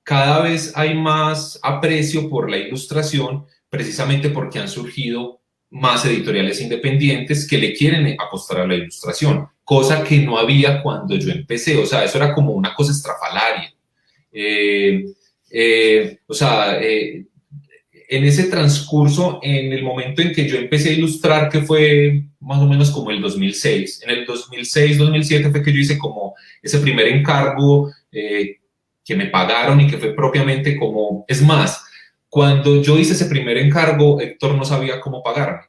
Cada vez hay más aprecio por la ilustración, precisamente porque han surgido más editoriales independientes que le quieren apostar a la ilustración, cosa que no había cuando yo empecé. O sea, eso era como una cosa estrafalaria. O sea, en ese transcurso, en el momento en que yo empecé a ilustrar, que fue más o menos como el 2006, en el 2006-2007 fue que yo hice como ese primer encargo que me pagaron y que fue propiamente como, es más, cuando yo hice ese primer encargo, Héctor no sabía cómo pagarme.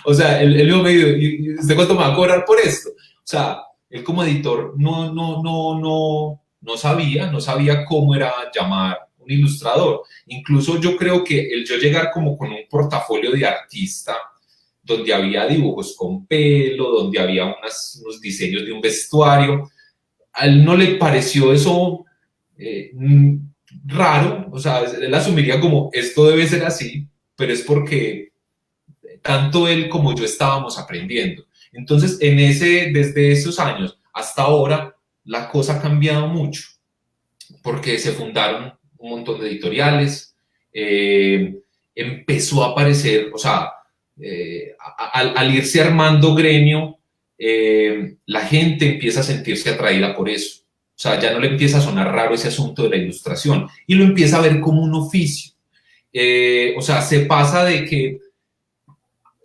O sea, él me dijo, ¿y usted cuánto me va a cobrar por esto? O sea, él como editor no sabía cómo era llamar un ilustrador. Incluso yo creo que el yo llegar como con un portafolio de artista, donde había dibujos con pelo, donde había unos diseños de un vestuario, a él no le pareció eso raro. O sea, él asumiría como esto debe ser así, pero es porque tanto él como yo estábamos aprendiendo. Entonces, desde esos años hasta ahora, la cosa ha cambiado mucho, porque se fundaron un montón de editoriales, empezó a aparecer, o sea, al irse armando gremio, la gente empieza a sentirse atraída por eso. O sea, ya no le empieza a sonar raro ese asunto de la ilustración y lo empieza a ver como un oficio. O sea, se pasa de que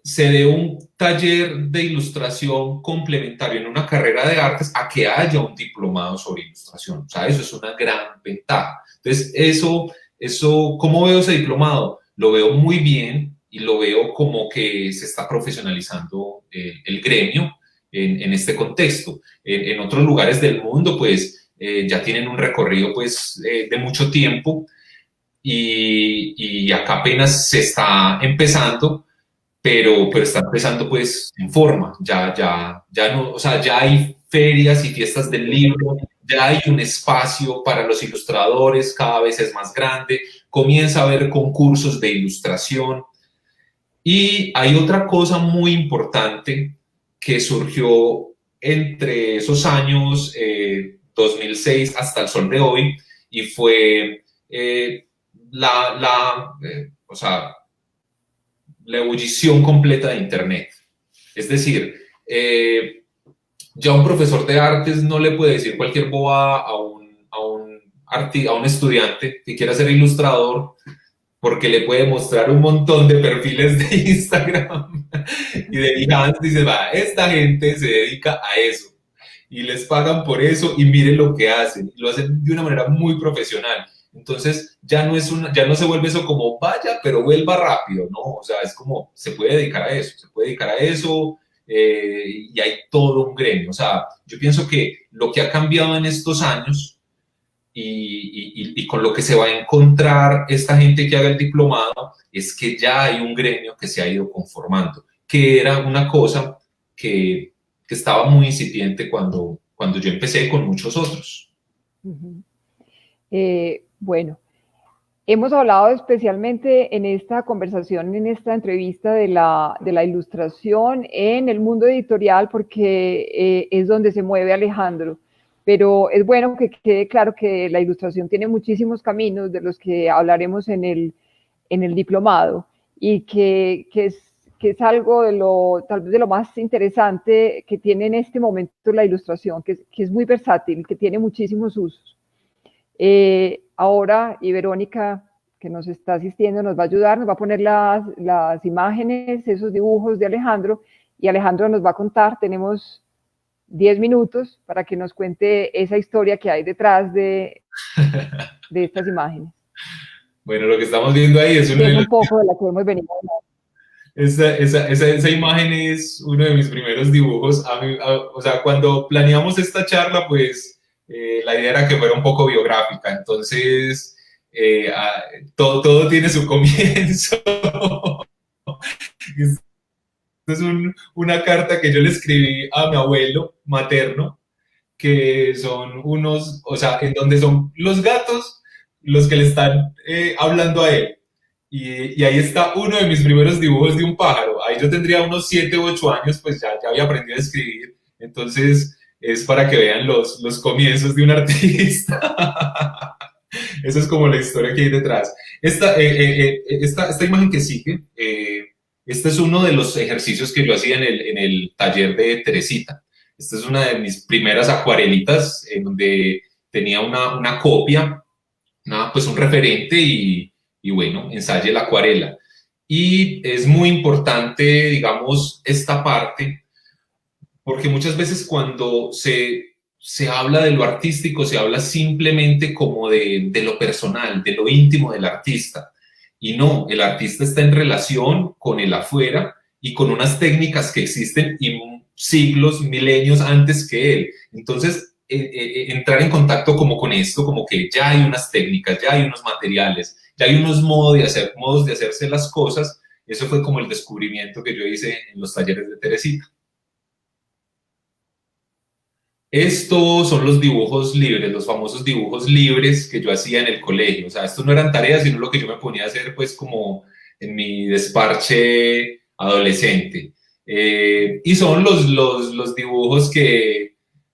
se dé un taller de ilustración complementario en una carrera de artes a que haya un diplomado sobre ilustración. O sea, eso es una gran ventaja. Entonces, ¿cómo veo ese diplomado? Lo veo muy bien y lo veo como que se está profesionalizando el gremio en este contexto. En otros lugares del mundo, pues, ya tienen un recorrido, pues, de mucho tiempo y acá apenas se está empezando, pero está empezando pues en forma, ya no, o sea, ya hay ferias y fiestas del libro, ya hay un espacio para los ilustradores, cada vez es más grande, comienza a haber concursos de ilustración. Y hay otra cosa muy importante que surgió entre esos años 2006 hasta el sol de hoy, y fue o sea, la ebullición completa de Internet. Es decir, ya un profesor de artes no le puede decir cualquier bobada a un estudiante que quiera ser ilustrador, porque le puede mostrar un montón de perfiles de Instagram y de Behance. Dice, va, esta gente se dedica a eso y les pagan por eso y miren lo que hacen. Y lo hacen de una manera muy profesional. Entonces ya no se vuelve eso como vaya, pero vuelva rápido, ¿no? O sea, es como se puede dedicar a eso, y hay todo un gremio. O sea, yo pienso que lo que ha cambiado en estos años y con lo que se va a encontrar esta gente que haga el diplomado es que ya hay un gremio que se ha ido conformando, que era una cosa que estaba muy incipiente cuando yo empecé con muchos otros. Bueno, hemos hablado especialmente en esta conversación, en esta entrevista de la ilustración en el mundo editorial, porque es donde se mueve Alejandro. Pero es bueno que quede claro que la ilustración tiene muchísimos caminos de los que hablaremos en el diplomado, y que es algo tal vez de lo más interesante que tiene en este momento la ilustración, que es muy versátil, que tiene muchísimos usos. Ahora, y Verónica, que nos está asistiendo, nos va a ayudar, nos va a poner las imágenes, esos dibujos de Alejandro, y Alejandro nos va a contar. Tenemos 10 minutos para que nos cuente esa historia que hay detrás de estas imágenes. Bueno, lo que estamos viendo ahí es un poco de la que hemos venido hablando. Esa imagen es uno de mis primeros dibujos. O sea, cuando planeamos esta charla, pues la idea era que fuera un poco biográfica. Entonces, todo tiene su comienzo. Es una carta que yo le escribí a mi abuelo materno, que son o sea, en donde son los gatos los que le están hablando a él. Y ahí está uno de mis primeros dibujos de un pájaro. Ahí yo tendría unos 7 u 8 años, pues ya había aprendido a escribir. Entonces, es para que vean los comienzos de un artista. Esa es como la historia que hay detrás. Esta imagen que sigue, este es uno de los ejercicios que yo hacía en el taller de Teresita. Esta es una de mis primeras acuarelitas, en donde tenía una copia, pues un referente, y bueno, ensaye la acuarela. Y es muy importante, digamos, esta parte, porque muchas veces cuando se habla de lo artístico, se habla simplemente como de lo personal, de lo íntimo del artista. Y no, el artista está en relación con el afuera y con unas técnicas que existen y siglos, milenios antes que él. Entonces, entrar en contacto como con esto, como que ya hay unas técnicas, ya hay unos materiales, ya hay unos modos de hacerse las cosas. Eso fue como el descubrimiento que yo hice en los talleres de Teresita. Estos son los dibujos libres, los famosos dibujos libres que yo hacía en el colegio. O sea, estos no eran tareas, sino lo que yo me ponía a hacer, pues, como en mi desparche adolescente. Y son los dibujos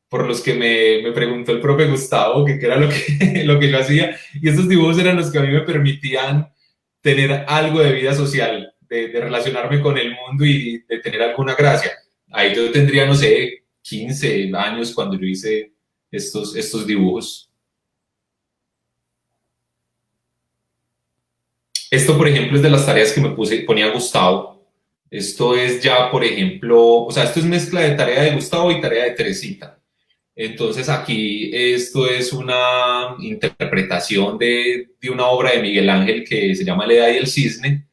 por los que me preguntó el profe Gustavo, que era lo que yo hacía. Y estos dibujos eran los que a mí me permitían tener algo de vida social, de relacionarme con el mundo y de tener alguna gracia. Ahí yo tendría, no sé, 15 años cuando yo hice estos dibujos. Esto, por ejemplo, es de las tareas que ponía Gustavo. Esto es ya, por ejemplo, o sea, esto es mezcla de tarea de Gustavo y tarea de Teresita. Entonces aquí esto es una interpretación de una obra de Miguel Ángel que se llama La Edad y el Cisne.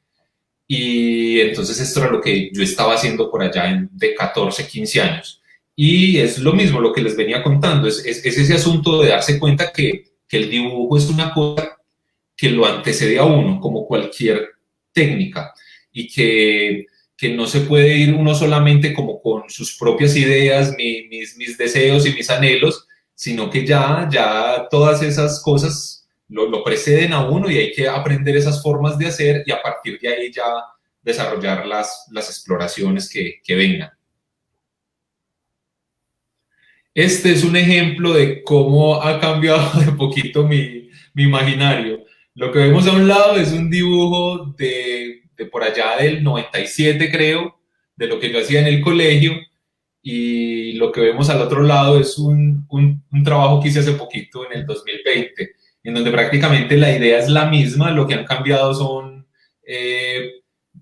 Y entonces esto era lo que yo estaba haciendo por allá de 14, 15 años. Y es lo mismo lo que les venía contando, es ese asunto de darse cuenta que el dibujo es una cosa que lo antecede a uno, como cualquier técnica, y que no se puede ir uno solamente como con sus propias ideas, mis deseos y mis anhelos, sino que ya todas esas cosas lo preceden a uno y hay que aprender esas formas de hacer y a partir de ahí ya desarrollar las exploraciones que vengan. Este es un ejemplo de cómo ha cambiado de poquito mi imaginario. Lo que vemos a un lado es un dibujo de por allá del 97, creo, de lo que yo hacía en el colegio, y lo que vemos al otro lado es un trabajo que hice hace poquito, en el 2020, en donde prácticamente la idea es la misma, lo que han cambiado son,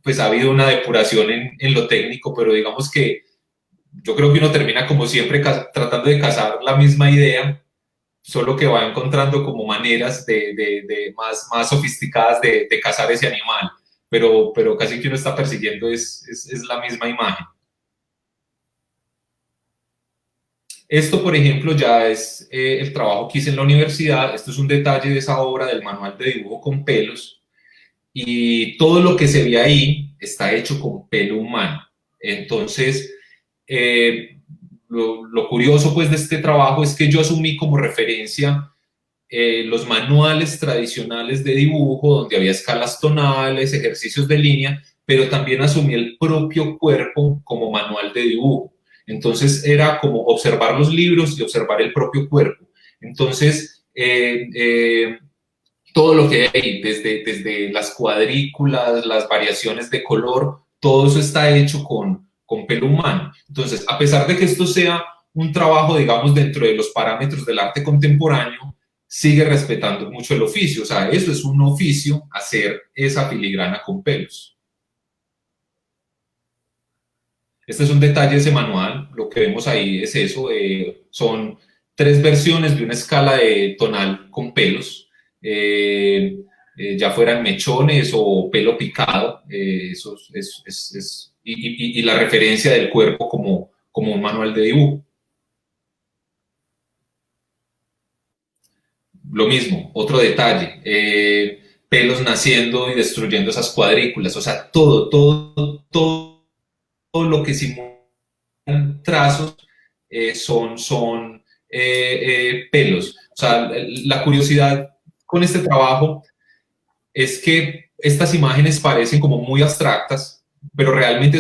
pues ha habido una depuración en lo técnico, pero digamos que yo creo que uno termina como siempre tratando de cazar la misma idea, solo que va encontrando como maneras de más sofisticadas de cazar ese animal, pero casi que uno está persiguiendo es la misma imagen. Esto, por ejemplo, ya es el trabajo que hice en la universidad. Esto es un detalle de esa obra del manual de dibujo con pelos, y todo lo que se ve ahí está hecho con pelo humano. Entonces, lo curioso pues de este trabajo es que yo asumí como referencia los manuales tradicionales de dibujo, donde había escalas tonales, ejercicios de línea, pero también asumí el propio cuerpo como manual de dibujo. Entonces era como observar los libros y observar el propio cuerpo. Entonces, todo lo que hay, desde las cuadrículas, las variaciones de color, todo eso está hecho con pelo humano. Entonces, a pesar de que esto sea un trabajo, digamos, dentro de los parámetros del arte contemporáneo, sigue respetando mucho el oficio. O sea, eso es un oficio, hacer esa filigrana con pelos. Este es un detalle de ese manual. Lo que vemos ahí es eso. Son 3 versiones de una escala de tonal con pelos. Ya fueran mechones o pelo picado. Eso y la referencia del cuerpo como un manual de dibujo. Lo mismo, otro detalle, pelos naciendo y destruyendo esas cuadrículas, o sea, todo lo que simulan trazos son pelos. O sea, la curiosidad con este trabajo es que estas imágenes parecen como muy abstractas, pero realmente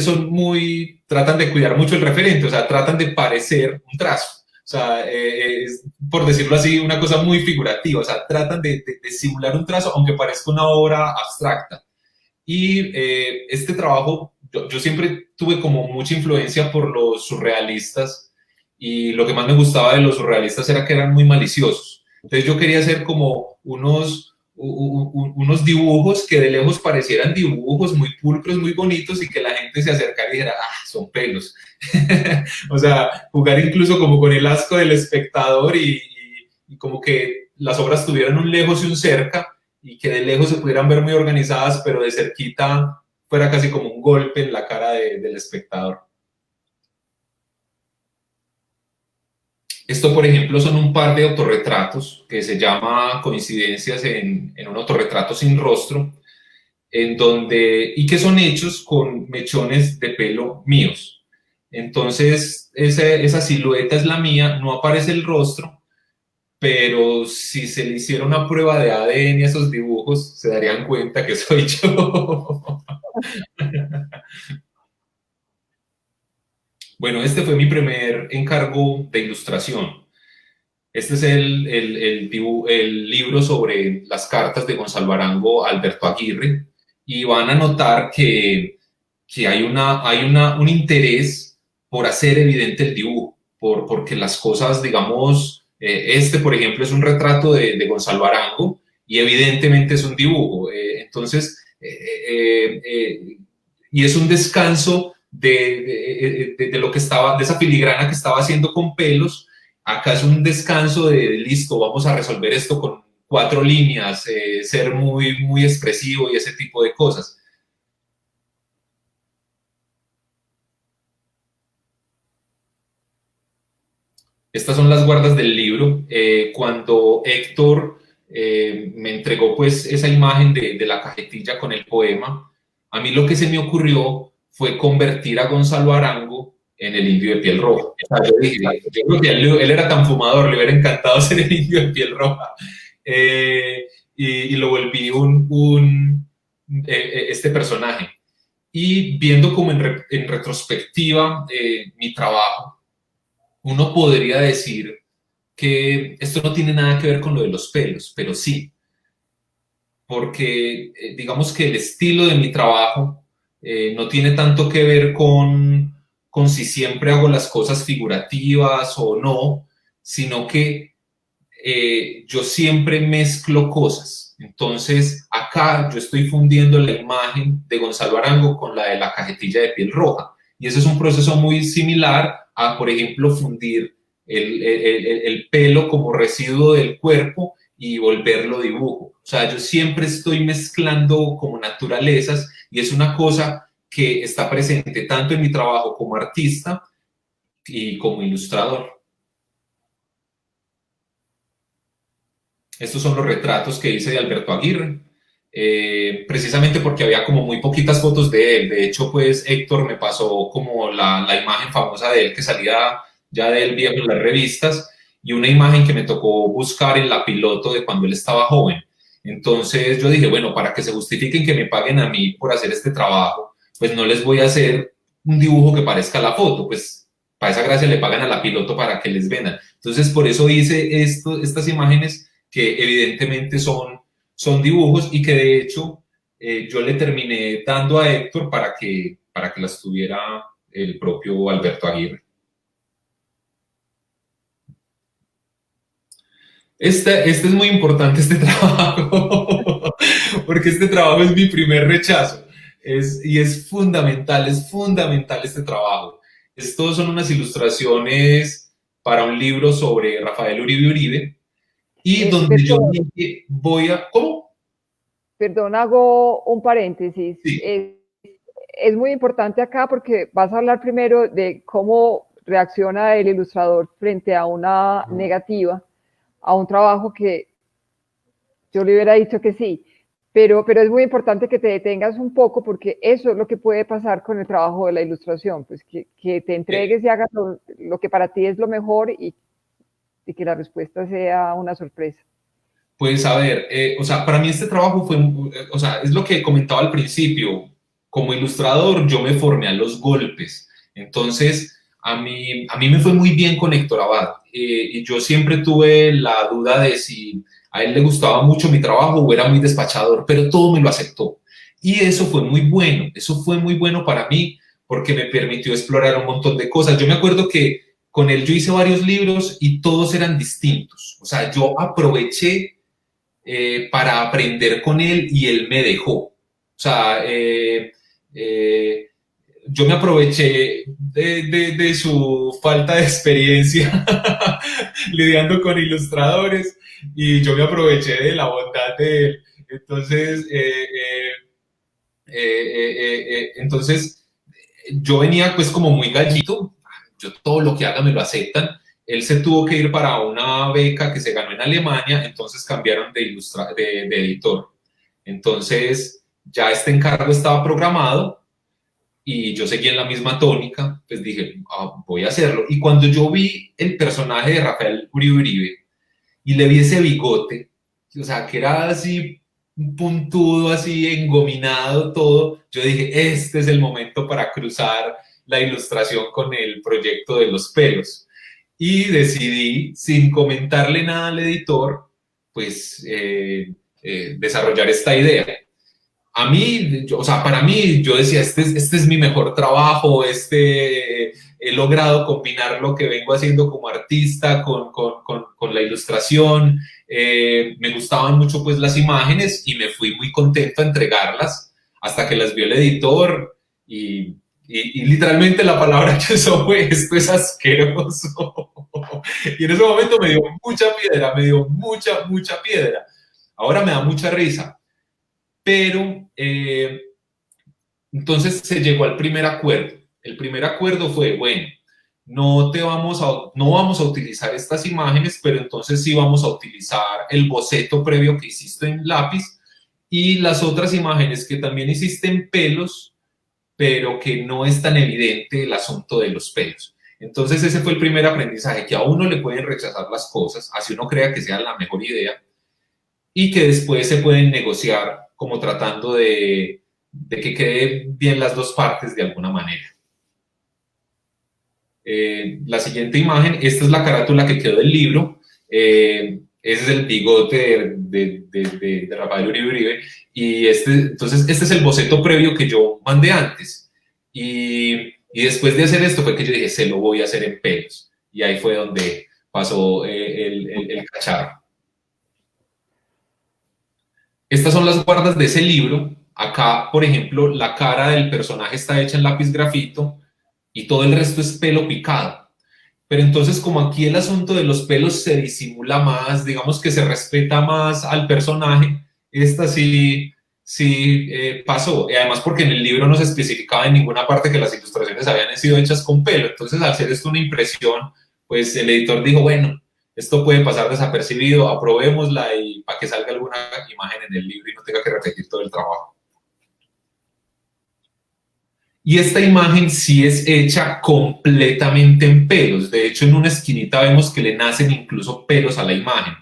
tratan de cuidar mucho el referente, o sea, tratan de parecer un trazo. O sea, es, por decirlo así, una cosa muy figurativa. O sea, tratan de simular un trazo, aunque parezca una obra abstracta. Y este trabajo, yo siempre tuve como mucha influencia por los surrealistas, y lo que más me gustaba de los surrealistas era que eran muy maliciosos. Entonces yo quería hacer como unos dibujos que de lejos parecieran dibujos muy pulcros, muy bonitos, y que la gente se acercara y dijera, ah, son pelos. O sea, jugar incluso como con el asco del espectador, y como que las obras tuvieran un lejos y un cerca, y que de lejos se pudieran ver muy organizadas, pero de cerquita fuera casi como un golpe en la cara del espectador. Esto, por ejemplo, son un par de autorretratos que se llama Coincidencias en un autorretrato sin rostro, y que son hechos con mechones de pelo míos. Entonces, esa silueta es la mía, no aparece el rostro, pero si se le hiciera una prueba de ADN a esos dibujos, se darían cuenta que soy yo. Bueno, este fue mi primer encargo de ilustración. Este es el libro sobre las cartas de Gonzalo Arango a Alberto Aguirre, y van a notar que hay un interés por hacer evidente el dibujo, porque las cosas, digamos, por ejemplo, es un retrato de Gonzalo Arango, y evidentemente es un dibujo. Entonces, y es un descanso de lo que estaba, de esa filigrana que estaba haciendo con pelos. Acá es un descanso de listo, vamos a resolver esto con 4 líneas, ser muy expresivo y ese tipo de cosas. Estas son las guardas del libro. Cuando Héctor me entregó pues esa imagen de la cajetilla con el poema, a mí lo que se me ocurrió fue convertir a Gonzalo Arango en el indio de piel roja. O sea, yo dije, yo creo que él era tan fumador, le hubiera encantado ser el indio de piel roja. Y lo volví este personaje. Y viendo como en retrospectiva mi trabajo, uno podría decir que esto no tiene nada que ver con lo de los pelos, pero sí, porque digamos que el estilo de mi trabajo no tiene tanto que ver con si siempre hago las cosas figurativas o no, sino que yo siempre mezclo cosas. Entonces, acá yo estoy fundiendo la imagen de Gonzalo Arango con la de la cajetilla de piel roja. Y ese es un proceso muy similar a, por ejemplo, fundir el pelo como residuo del cuerpo y volverlo dibujo. O sea, yo siempre estoy mezclando como naturalezas y es una cosa que está presente tanto en mi trabajo como artista y como ilustrador. Estos son los retratos que hice de Alberto Aguirre, precisamente porque había como muy poquitas fotos de él. De hecho, pues Héctor me pasó como la imagen famosa de él que salía ya de él viejo en las revistas y una imagen que me tocó buscar en la piloto de cuando él estaba joven. Entonces yo dije, bueno, para que se justifiquen que me paguen a mí por hacer este trabajo, pues no les voy a hacer un dibujo que parezca la foto, pues para esa gracia le pagan a la piloto para que les vendan. Entonces por eso hice estas imágenes que evidentemente son dibujos y que de hecho yo le terminé dando a Héctor para que las tuviera el propio Alberto Aguirre. Este es muy importante, este trabajo, porque este trabajo es mi primer rechazo y es fundamental este trabajo. Estos son unas ilustraciones para un libro sobre Rafael Uribe Uribe y donde yo Perdón, dije, voy a... ¿Cómo? perdón, hago un paréntesis. Sí. Es muy importante acá porque vas a hablar primero de cómo reacciona el ilustrador frente a una negativa, a un trabajo que yo le hubiera dicho que sí. Pero es muy importante que te detengas un poco porque eso es lo que puede pasar con el trabajo de la ilustración, pues que te entregues y hagas lo que para ti es lo mejor y que la respuesta sea una sorpresa. Pues a ver, o sea, para mí este trabajo fue, o sea, es lo que comentaba al principio, como ilustrador yo me formé a los golpes, entonces a mí me fue muy bien con Héctor Abad y yo siempre tuve la duda de si a él le gustaba mucho mi trabajo o era muy despachador, pero todo me lo aceptó y eso fue muy bueno para mí porque me permitió explorar un montón de cosas. Yo me acuerdo que con él yo hice varios libros y todos eran distintos, o sea, yo aproveché para aprender con él y él me dejó. O sea, yo me aproveché de su falta de experiencia lidiando con ilustradores y yo me aproveché de la bondad de él. Entonces, entonces yo venía pues como muy gallito, yo todo lo que haga me lo aceptan. Él se tuvo que ir para una beca que se ganó en Alemania, entonces cambiaron de editor. Entonces ya este encargo estaba programado y yo seguí en la misma tónica, pues dije, voy a hacerlo. Y cuando yo vi el personaje de Rafael Uribe Uribe y le vi ese bigote, o sea, que era así puntudo, así engominado todo, yo dije, este es el momento para cruzar la ilustración con el proyecto de los pelos. Y decidí, sin comentarle nada al editor, pues desarrollar esta idea. A mí, o sea, para mí, yo decía, este es mi mejor trabajo, he logrado combinar lo que vengo haciendo como artista con la ilustración, me gustaban mucho pues las imágenes y me fui muy contento a entregarlas hasta que las vio el editor y literalmente la palabra que usó fue, esto es asqueroso. Y en ese momento me dio mucha piedra, me dio mucha piedra. Ahora me da mucha risa, pero entonces se llegó al primer acuerdo. El primer acuerdo fue, bueno, no vamos a utilizar estas imágenes, pero entonces sí vamos a utilizar el boceto previo que hiciste en lápiz y las otras imágenes que también hiciste en pelos, pero que no es tan evidente el asunto de los pelos. Entonces ese fue el primer aprendizaje, que a uno le pueden rechazar las cosas, así uno crea que sea la mejor idea, y que después se pueden negociar como tratando de que queden bien las dos partes de alguna manera. La siguiente imagen, esta es la carátula que quedó del libro. ese es el bigote de Rafael Uribe Uribe. Y entonces este es el boceto previo que yo mandé antes. Y después de hacer esto fue que yo dije, se lo voy a hacer en pelos. Y ahí fue donde pasó el cacharro. Estas son las guardas de ese libro. Acá, por ejemplo, la cara del personaje está hecha en lápiz grafito y todo el resto es pelo picado. Pero entonces, como aquí el asunto de los pelos se disimula más, digamos que se respeta más al personaje, esta sí pasó. Y además porque en el libro no se especificaba en ninguna parte que las ilustraciones habían sido hechas con pelo. Entonces, al hacer esto una impresión, pues el editor dijo, bueno, esto puede pasar desapercibido, aprobémosla y para que salga alguna imagen en el libro y no tenga que repetir todo el trabajo. Y esta imagen sí es hecha completamente en pelos. De hecho, en una esquinita vemos que le nacen incluso pelos a la imagen.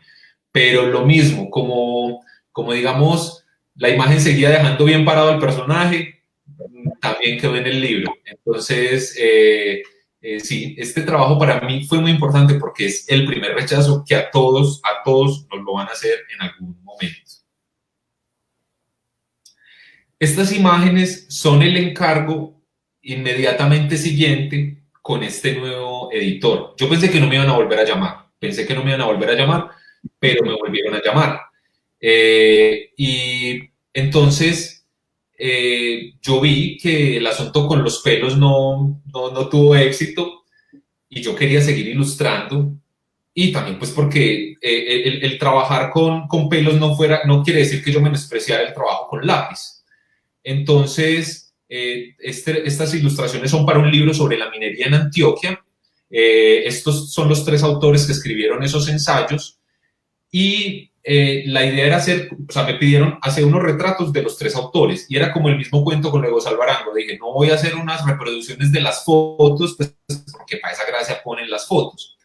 Pero lo mismo, como digamos, la imagen seguía dejando bien parado al personaje, también quedó en el libro. Entonces, sí, este trabajo para mí fue muy importante porque es el primer rechazo que a todos nos lo van a hacer en algún momento. Estas imágenes son el encargo inmediatamente siguiente con este nuevo editor. Yo pensé que no me iban a volver a llamar, pero me volvieron a llamar. Y entonces yo vi que el asunto con los pelos no tuvo éxito y yo quería seguir ilustrando. Y también pues porque el trabajar con pelos no quiere decir que yo menospreciara el trabajo con lápiz. Entonces, estas ilustraciones son para un libro sobre la minería en Antioquia. Estos son los 3 autores que escribieron esos ensayos. Y la idea era me pidieron hacer unos retratos de los 3 autores. Y era como el mismo cuento con Luego Salvarango. Dije, no voy a hacer unas reproducciones de las fotos, pues, porque para esa gracia ponen las fotos,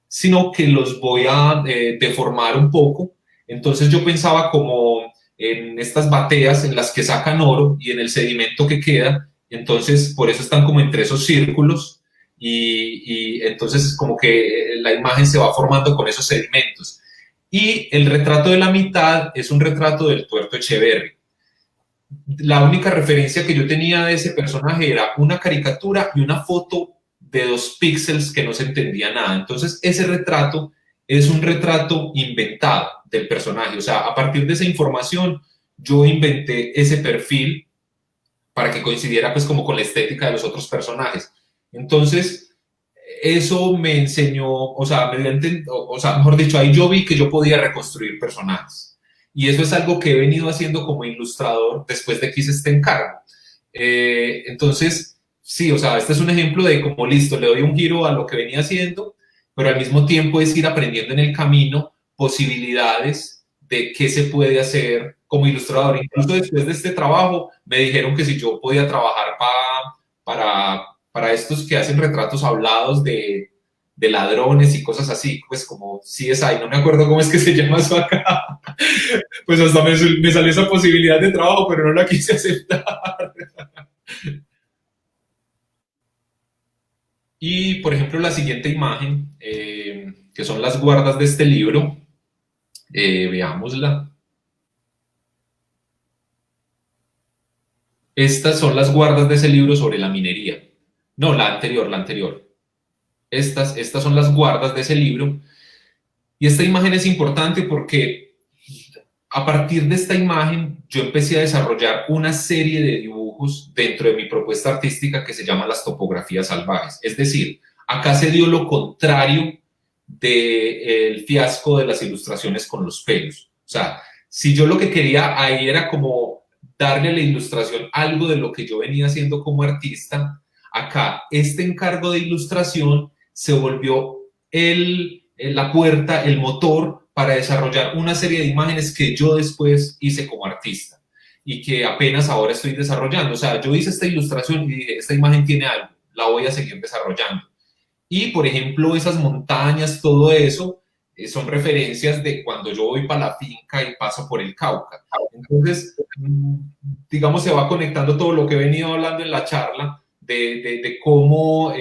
sino que los voy a deformar un poco. Entonces yo pensaba como en estas bateas en las que sacan oro y en el sedimento que queda, entonces por eso están como entre esos círculos y entonces como que la imagen se va formando con esos sedimentos. Y el retrato de la mitad es un retrato del Tuerto Echeverry. La única referencia que yo tenía de ese personaje era una caricatura y una foto de 2 píxeles que no se entendía nada. Entonces ese retrato es un retrato inventado del personaje. O sea, a partir de esa información yo inventé ese perfil para que coincidiera pues como con la estética de los otros personajes. Entonces eso me enseñó, mejor dicho, ahí yo vi que yo podía reconstruir personajes. Y eso es algo que he venido haciendo como ilustrador después de que hice este encargo. Entonces, sí, o sea, este es un ejemplo de cómo listo, le doy un giro a lo que venía haciendo, pero al mismo tiempo es ir aprendiendo en el camino posibilidades de qué se puede hacer como ilustrador. Incluso después de este trabajo me dijeron que si yo podía trabajar para estos que hacen retratos hablados de ladrones y cosas así, pues como CSI, no me acuerdo cómo es que se llama eso acá. Pues hasta me salió esa posibilidad de trabajo, pero no la quise aceptar. Y, por ejemplo, la siguiente imagen, que son las guardas de este libro, veámosla. Estas son las guardas de ese libro sobre la minería. No, la anterior. Estas son las guardas de ese libro. Y esta imagen es importante porque a partir de esta imagen yo empecé a desarrollar una serie de dibujos dentro de mi propuesta artística que se llama las topografías salvajes. Es decir, acá se dio lo contrario del fiasco de las ilustraciones con los pelos. O sea, si yo lo que quería ahí era como darle a la ilustración algo de lo que yo venía haciendo como artista, acá este encargo de ilustración se volvió la puerta, el motor para desarrollar una serie de imágenes que yo después hice como artista y que apenas ahora estoy desarrollando. O sea, yo hice esta ilustración y dije, esta imagen tiene algo, la voy a seguir desarrollando. Y, por ejemplo, esas montañas, todo eso, son referencias de cuando yo voy para la finca y paso por el Cauca. Entonces, digamos, se va conectando todo lo que he venido hablando en la charla de cómo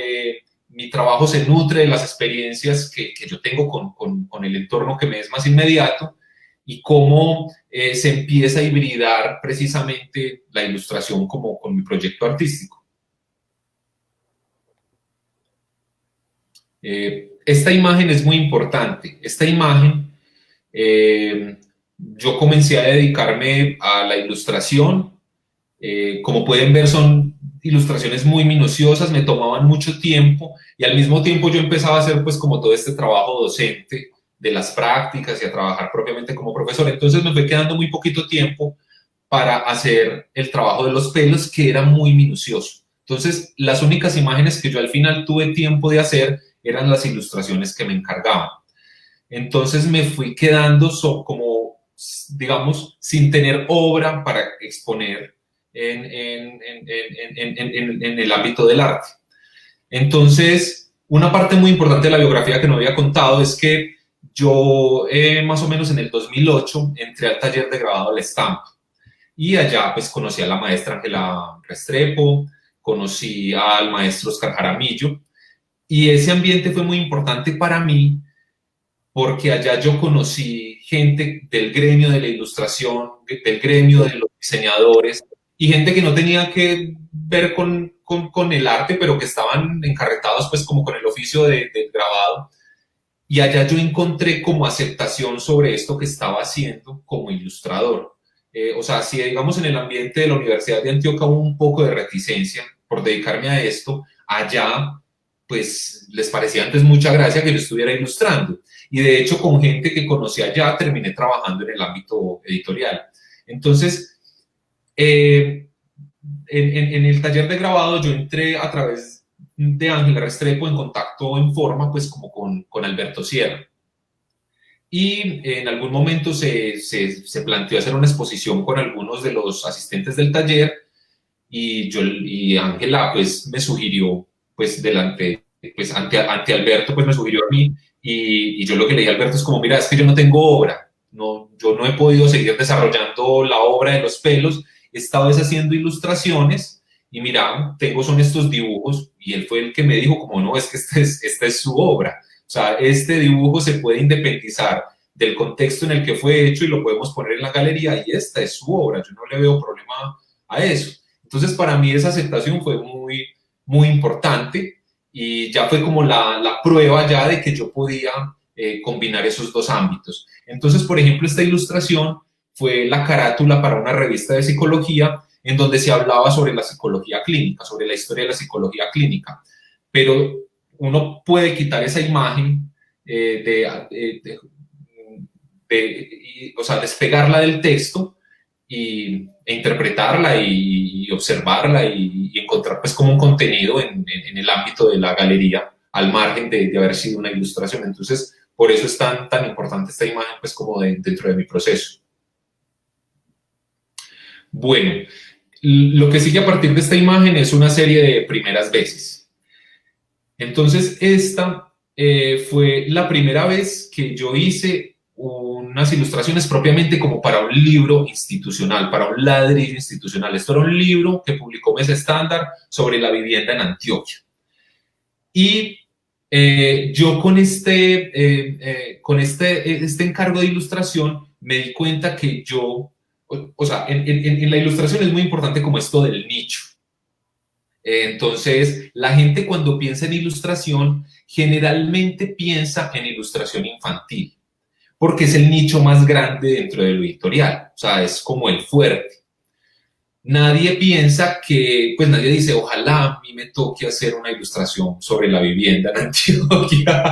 mi trabajo se nutre de las experiencias que yo tengo con el entorno que me es más inmediato y cómo se empieza a hibridar precisamente la ilustración como con mi proyecto artístico. Esta imagen es muy importante. Esta imagen, yo comencé a dedicarme a la ilustración. Como pueden ver, son ilustraciones muy minuciosas, me tomaban mucho tiempo y al mismo tiempo yo empezaba a hacer pues como todo este trabajo docente de las prácticas y a trabajar propiamente como profesor. Entonces me fue quedando muy poquito tiempo para hacer el trabajo de los pelos, que era muy minucioso. Entonces, las únicas imágenes que yo al final tuve tiempo de hacer eran las ilustraciones que me encargaban. Entonces me fui quedando como, digamos, sin tener obra para exponer en el ámbito del arte. Entonces, una parte muy importante de la biografía que no había contado es que yo más o menos en el 2008 entré al taller de grabado de la estampa y allá pues conocí a la maestra Ángela Restrepo, conocí al maestro Oscar Jaramillo y ese ambiente fue muy importante para mí porque allá yo conocí gente del gremio de la ilustración, del gremio de los diseñadores y gente que no tenía que ver con el arte, pero que estaban encarretados pues como con el oficio del grabado. Y allá yo encontré como aceptación sobre esto que estaba haciendo como ilustrador. O sea, si digamos en el ambiente de la Universidad de Antioquia hubo un poco de reticencia por dedicarme a esto, allá pues les parecía antes mucha gracia que yo estuviera ilustrando. Y de hecho con gente que conocí allá terminé trabajando en el ámbito editorial. Entonces, en el taller de grabado yo entré a través de Ángela Restrepo en contacto en forma pues como con Alberto Sierra. Y en algún momento se planteó hacer una exposición con algunos de los asistentes del taller y Ángela pues me sugirió pues ante Alberto pues me sugirió a mí y yo lo que le dije a Alberto es como mira, es que yo no tengo obra, yo no he podido seguir desarrollando la obra de los pelos, esta vez haciendo ilustraciones y mira, son estos dibujos y él fue el que me dijo como no, es que esta es su obra, o sea, este dibujo se puede independizar del contexto en el que fue hecho y lo podemos poner en la galería y esta es su obra, yo no le veo problema a eso. Entonces para mí esa aceptación fue muy, muy importante y ya fue como la prueba ya de que yo podía combinar esos dos ámbitos. Entonces, por ejemplo, esta ilustración fue la carátula para una revista de psicología en donde se hablaba sobre la psicología clínica, sobre la historia de la psicología clínica. Pero uno puede quitar esa imagen, o sea, despegarla del texto e interpretarla y observarla y encontrar pues como un contenido en el ámbito de la galería, al margen de haber sido una ilustración. Entonces, por eso es tan importante esta imagen pues como dentro de mi proceso. Bueno, lo que sigue a partir de esta imagen es una serie de primeras veces. Entonces, esta fue la primera vez que yo hice unas ilustraciones propiamente como para un libro institucional, para un ladrillo institucional. Esto era un libro que publicó Mesa Estándar sobre la vivienda en Antioquia. Y yo con este encargo de ilustración me di cuenta que o sea, en la ilustración es muy importante como esto del nicho. Entonces, la gente cuando piensa en ilustración, generalmente piensa en ilustración infantil, porque es el nicho más grande dentro del editorial, o sea, es como el fuerte. Nadie piensa pues nadie dice, ojalá a mí me toque hacer una ilustración sobre la vivienda en Antioquia.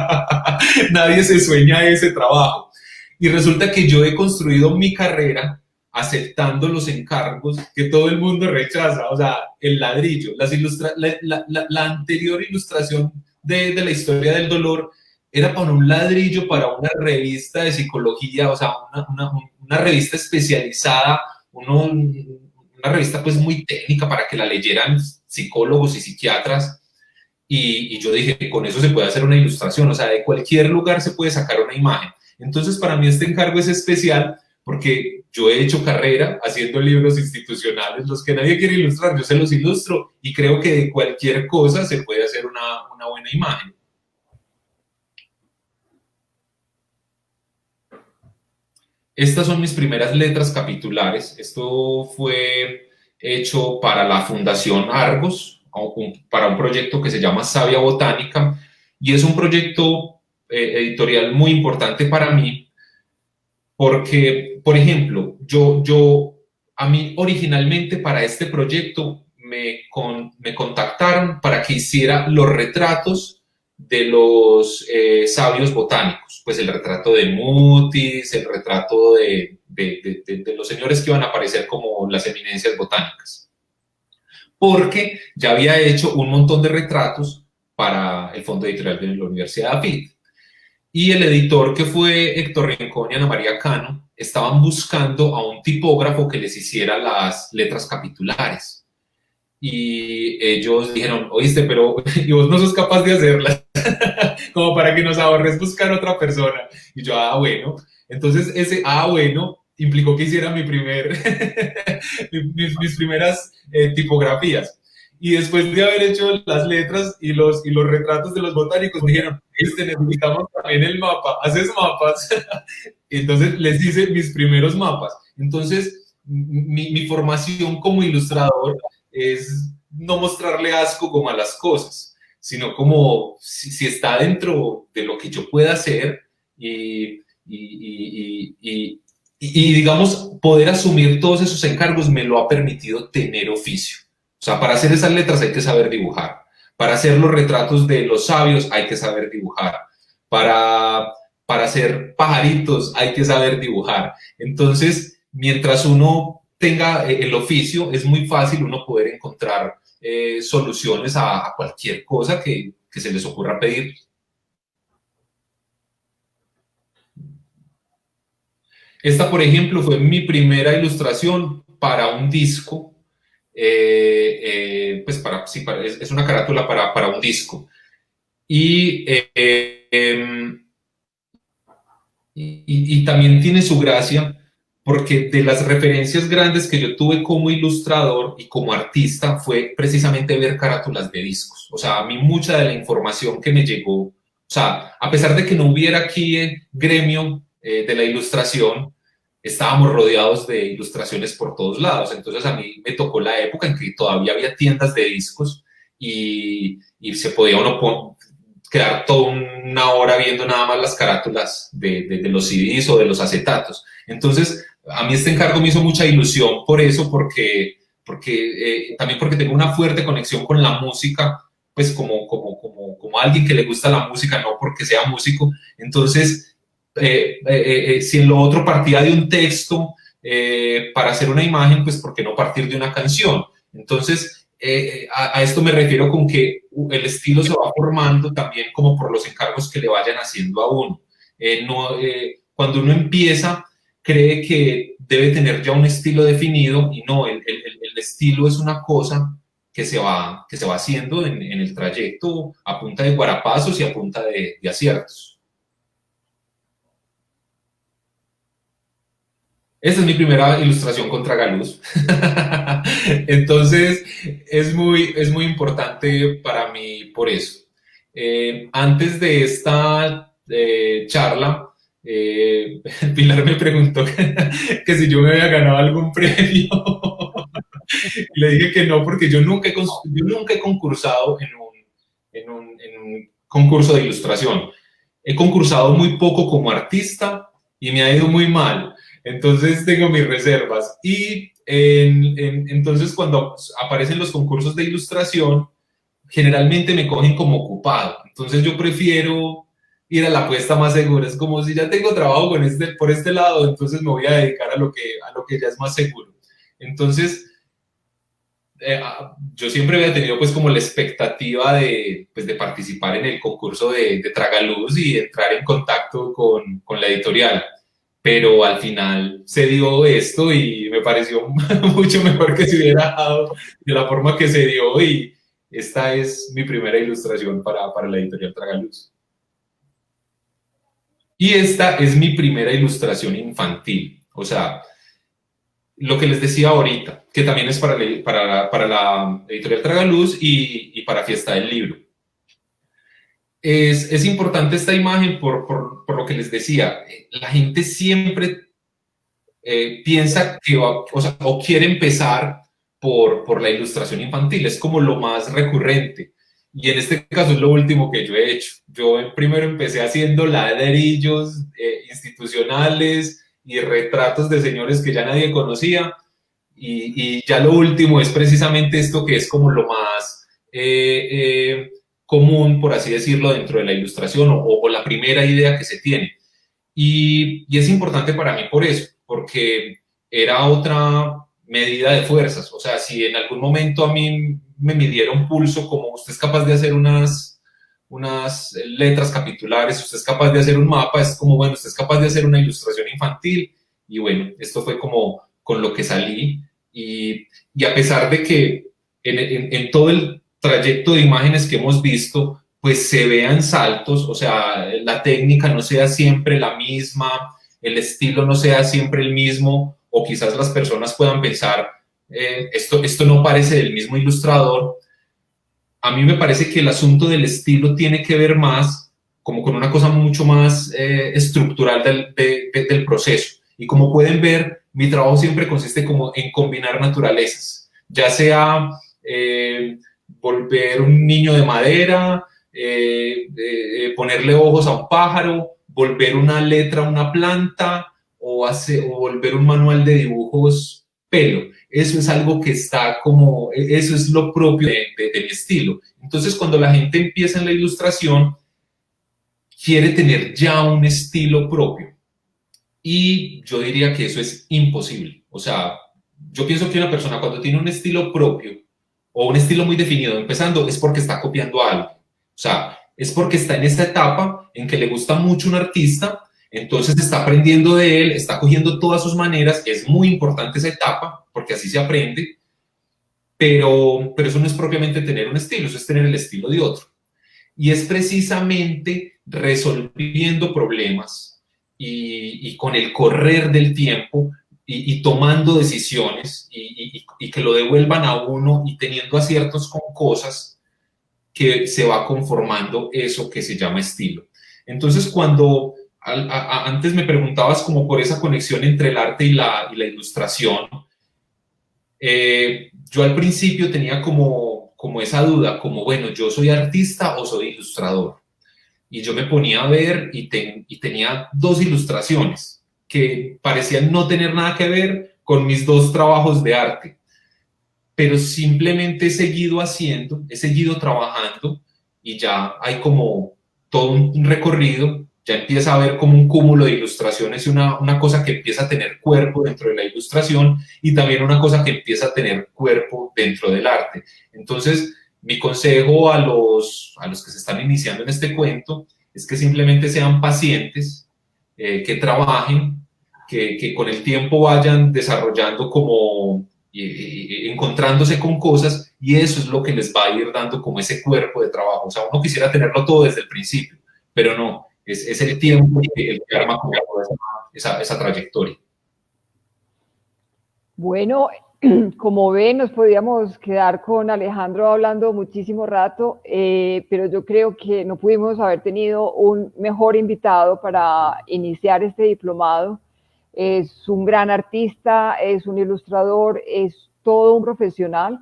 Nadie se sueña ese trabajo. Y resulta que yo he construido mi carrera aceptando los encargos que todo el mundo rechaza, o sea, el ladrillo. La anterior ilustración de la historia del dolor era para un ladrillo, para una revista de psicología, o sea, una revista especializada, una revista pues muy técnica para que la leyeran psicólogos y psiquiatras. Y yo dije, con eso se puede hacer una ilustración, o sea, de cualquier lugar se puede sacar una imagen. Entonces, para mí este encargo es especial porque yo he hecho carrera haciendo libros institucionales, los que nadie quiere ilustrar, yo se los ilustro y creo que de cualquier cosa se puede hacer una buena imagen. Estas son mis primeras letras capitulares. Esto fue hecho para la Fundación Argos, para un proyecto que se llama Savia Botánica, y es un proyecto editorial muy importante para mí porque, por ejemplo, a mí originalmente para este proyecto me contactaron para que hiciera los retratos de los sabios botánicos, pues el retrato de Mutis, el retrato de los señores que iban a aparecer como las eminencias botánicas, porque ya había hecho un montón de retratos para el Fondo Editorial de la Universidad de AFIT. Y el editor, que fue Héctor Rincón y Ana María Cano, estaban buscando a un tipógrafo que les hiciera las letras capitulares. Y ellos dijeron, oíste, pero ¿y vos no sos capaz de hacerlas? Como para que nos ahorres buscar otra persona. Y yo, bueno. Entonces ese, bueno, implicó que hiciera mis primeras tipografías. Y después de haber hecho las letras y los retratos de los botánicos, dijeron, necesitamos también el mapa, ¿haces mapas? Entonces les hice mis primeros mapas. Entonces, mi formación como ilustrador es no mostrarle asco como a las cosas, sino como si está dentro de lo que yo pueda hacer y digamos, poder asumir todos esos encargos me lo ha permitido tener oficio. O sea, para hacer esas letras hay que saber dibujar. Para hacer los retratos de los sabios hay que saber dibujar. Para hacer pajaritos hay que saber dibujar. Entonces, mientras uno tenga el oficio, es muy fácil uno poder encontrar soluciones a cualquier cosa que se les ocurra pedir. Esta, por ejemplo, fue mi primera ilustración para un disco. Pues es una carátula para un disco. Y también tiene su gracia porque de las referencias grandes que yo tuve como ilustrador y como artista fue precisamente ver carátulas de discos. O sea, a mí mucha de la información que me llegó, o sea, a pesar de que no hubiera aquí gremio de la ilustración, estábamos rodeados de ilustraciones por todos lados. Entonces a mí me tocó la época en que todavía había tiendas de discos y se podía uno quedar toda una hora viendo nada más las carátulas de los CDs o de los acetatos. Entonces a mí este encargo me hizo mucha ilusión por eso, también porque tengo una fuerte conexión con la música, pues como alguien que le gusta la música, no porque sea músico. Entonces, si en lo otro partía de un texto para hacer una imagen, pues ¿por qué no partir de una canción? Entonces, a esto me refiero con que el estilo se va formando también como por los encargos que le vayan haciendo a uno. Cuando uno empieza, cree que debe tener ya un estilo definido y no, el estilo es una cosa que se va haciendo en el trayecto a punta de guarapazos y a punta de aciertos. Esta es mi primera ilustración con tragaluz. Entonces, es muy importante para mí por eso. Antes de esta charla, Pilar me preguntó que si yo me había ganado algún premio. Y le dije que no, porque yo nunca he concursado en un concurso de ilustración. He concursado muy poco como artista y me ha ido muy mal. Entonces tengo mis reservas. Y entonces cuando aparecen los concursos de ilustración, generalmente me cogen como ocupado. Entonces yo prefiero ir a la apuesta más segura. Es como si ya tengo trabajo por este lado, entonces me voy a dedicar a lo que ya es más seguro. Entonces, yo siempre había tenido pues como la expectativa de participar en el concurso de Tragaluz y entrar en contacto con la editorial. Pero al final se dio esto y me pareció mucho mejor que se hubiera dado de la forma que se dio, y esta es mi primera ilustración para la editorial Tragaluz. Y esta es mi primera ilustración infantil, o sea, lo que les decía ahorita, que también es para la editorial Tragaluz y para Fiesta del Libro. Es importante esta imagen por lo que les decía. La gente siempre piensa que va, o quiere empezar por la ilustración infantil, es como lo más recurrente. Y en este caso es lo último que yo he hecho. Yo primero empecé haciendo ladrillos institucionales y retratos de señores que ya nadie conocía. Y ya lo último es precisamente esto que es como lo más común, por así decirlo, dentro de la ilustración o la primera idea que se tiene. Y es importante para mí por eso, porque era otra medida de fuerzas. O sea, si en algún momento a mí me midiera un pulso como usted es capaz de hacer unas letras capitulares, usted es capaz de hacer un mapa, es como, bueno, usted es capaz de hacer una ilustración infantil. Y bueno, esto fue como con lo que salí. Y a pesar de que en todo el trayecto de imágenes que hemos visto, pues se vean saltos, o sea, la técnica no sea siempre la misma, el estilo no sea siempre el mismo, o quizás las personas puedan pensar, esto no parece del mismo ilustrador. A mí me parece que el asunto del estilo tiene que ver más como con una cosa mucho más estructural del proceso. Y como pueden ver, mi trabajo siempre consiste como en combinar naturalezas, ya sea volver un niño de madera, ponerle ojos a un pájaro, volver una letra a una planta o volver un manual de dibujos pelo. Eso es algo que está como, eso es lo propio de mi estilo. Entonces, cuando la gente empieza en la ilustración, quiere tener ya un estilo propio. Y yo diría que eso es imposible. O sea, yo pienso que una persona cuando tiene un estilo propio o un estilo muy definido empezando es porque está copiando algo. O sea, es porque está en esta etapa en que le gusta mucho un artista, entonces está aprendiendo de él, está cogiendo todas sus maneras. Es muy importante esa etapa porque así se aprende, pero eso no es propiamente tener un estilo, eso es tener el estilo de otro. Y es precisamente resolviendo problemas y con el correr del tiempo y tomando decisiones y que lo devuelvan a uno y teniendo aciertos con cosas que se va conformando eso que se llama estilo. Entonces, cuando antes me preguntabas como por esa conexión entre el arte y la ilustración, yo al principio tenía como esa duda, como bueno, ¿yo soy artista o soy ilustrador? Y yo me ponía a ver y tenía dos ilustraciones que parecían no tener nada que ver con mis dos trabajos de arte, pero simplemente he seguido haciendo, he seguido trabajando y ya hay como todo un recorrido, ya empieza a haber como un cúmulo de ilustraciones y una cosa que empieza a tener cuerpo dentro de la ilustración y también una cosa que empieza a tener cuerpo dentro del arte. Entonces, mi consejo a los que se están iniciando en este cuento es que simplemente sean pacientes, que trabajen, que con el tiempo vayan desarrollando como encontrándose con cosas y eso es lo que les va a ir dando como ese cuerpo de trabajo. O sea, uno quisiera tenerlo todo desde el principio, pero no, es el tiempo el que arma como esa trayectoria. Bueno, como ven, nos podíamos quedar con Alejandro hablando muchísimo rato, pero yo creo que no pudimos haber tenido un mejor invitado para iniciar este diplomado. Es un gran artista, es un ilustrador, es todo un profesional,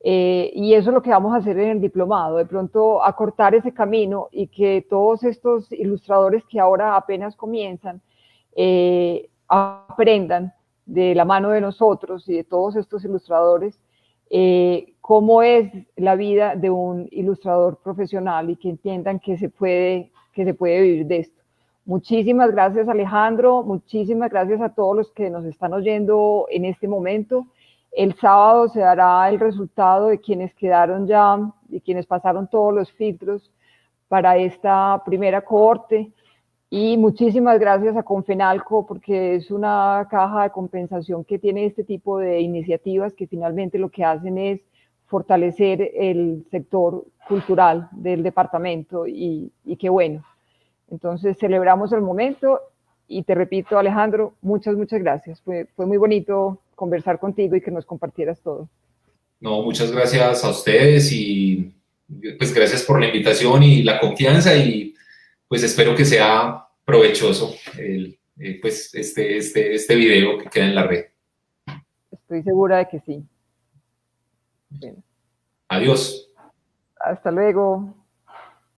y eso es lo que vamos a hacer en el diplomado, de pronto acortar ese camino y que todos estos ilustradores que ahora apenas comienzan aprendan de la mano de nosotros y de todos estos ilustradores cómo es la vida de un ilustrador profesional y que entiendan que se puede vivir de esto. Muchísimas gracias, Alejandro, muchísimas gracias a todos los que nos están oyendo en este momento. El sábado se dará el resultado de quienes quedaron ya y quienes pasaron todos los filtros para esta primera cohorte. Y muchísimas gracias a Confenalco porque es una caja de compensación que tiene este tipo de iniciativas que finalmente lo que hacen es fortalecer el sector cultural del departamento y qué bueno. Entonces celebramos el momento y te repito, Alejandro, muchas gracias. Fue muy bonito conversar contigo y que nos compartieras todo. No, muchas gracias a ustedes y pues gracias por la invitación y la confianza y pues espero que sea provechoso pues este video que queda en la red. Estoy segura de que sí. Bueno. Adiós. Hasta luego.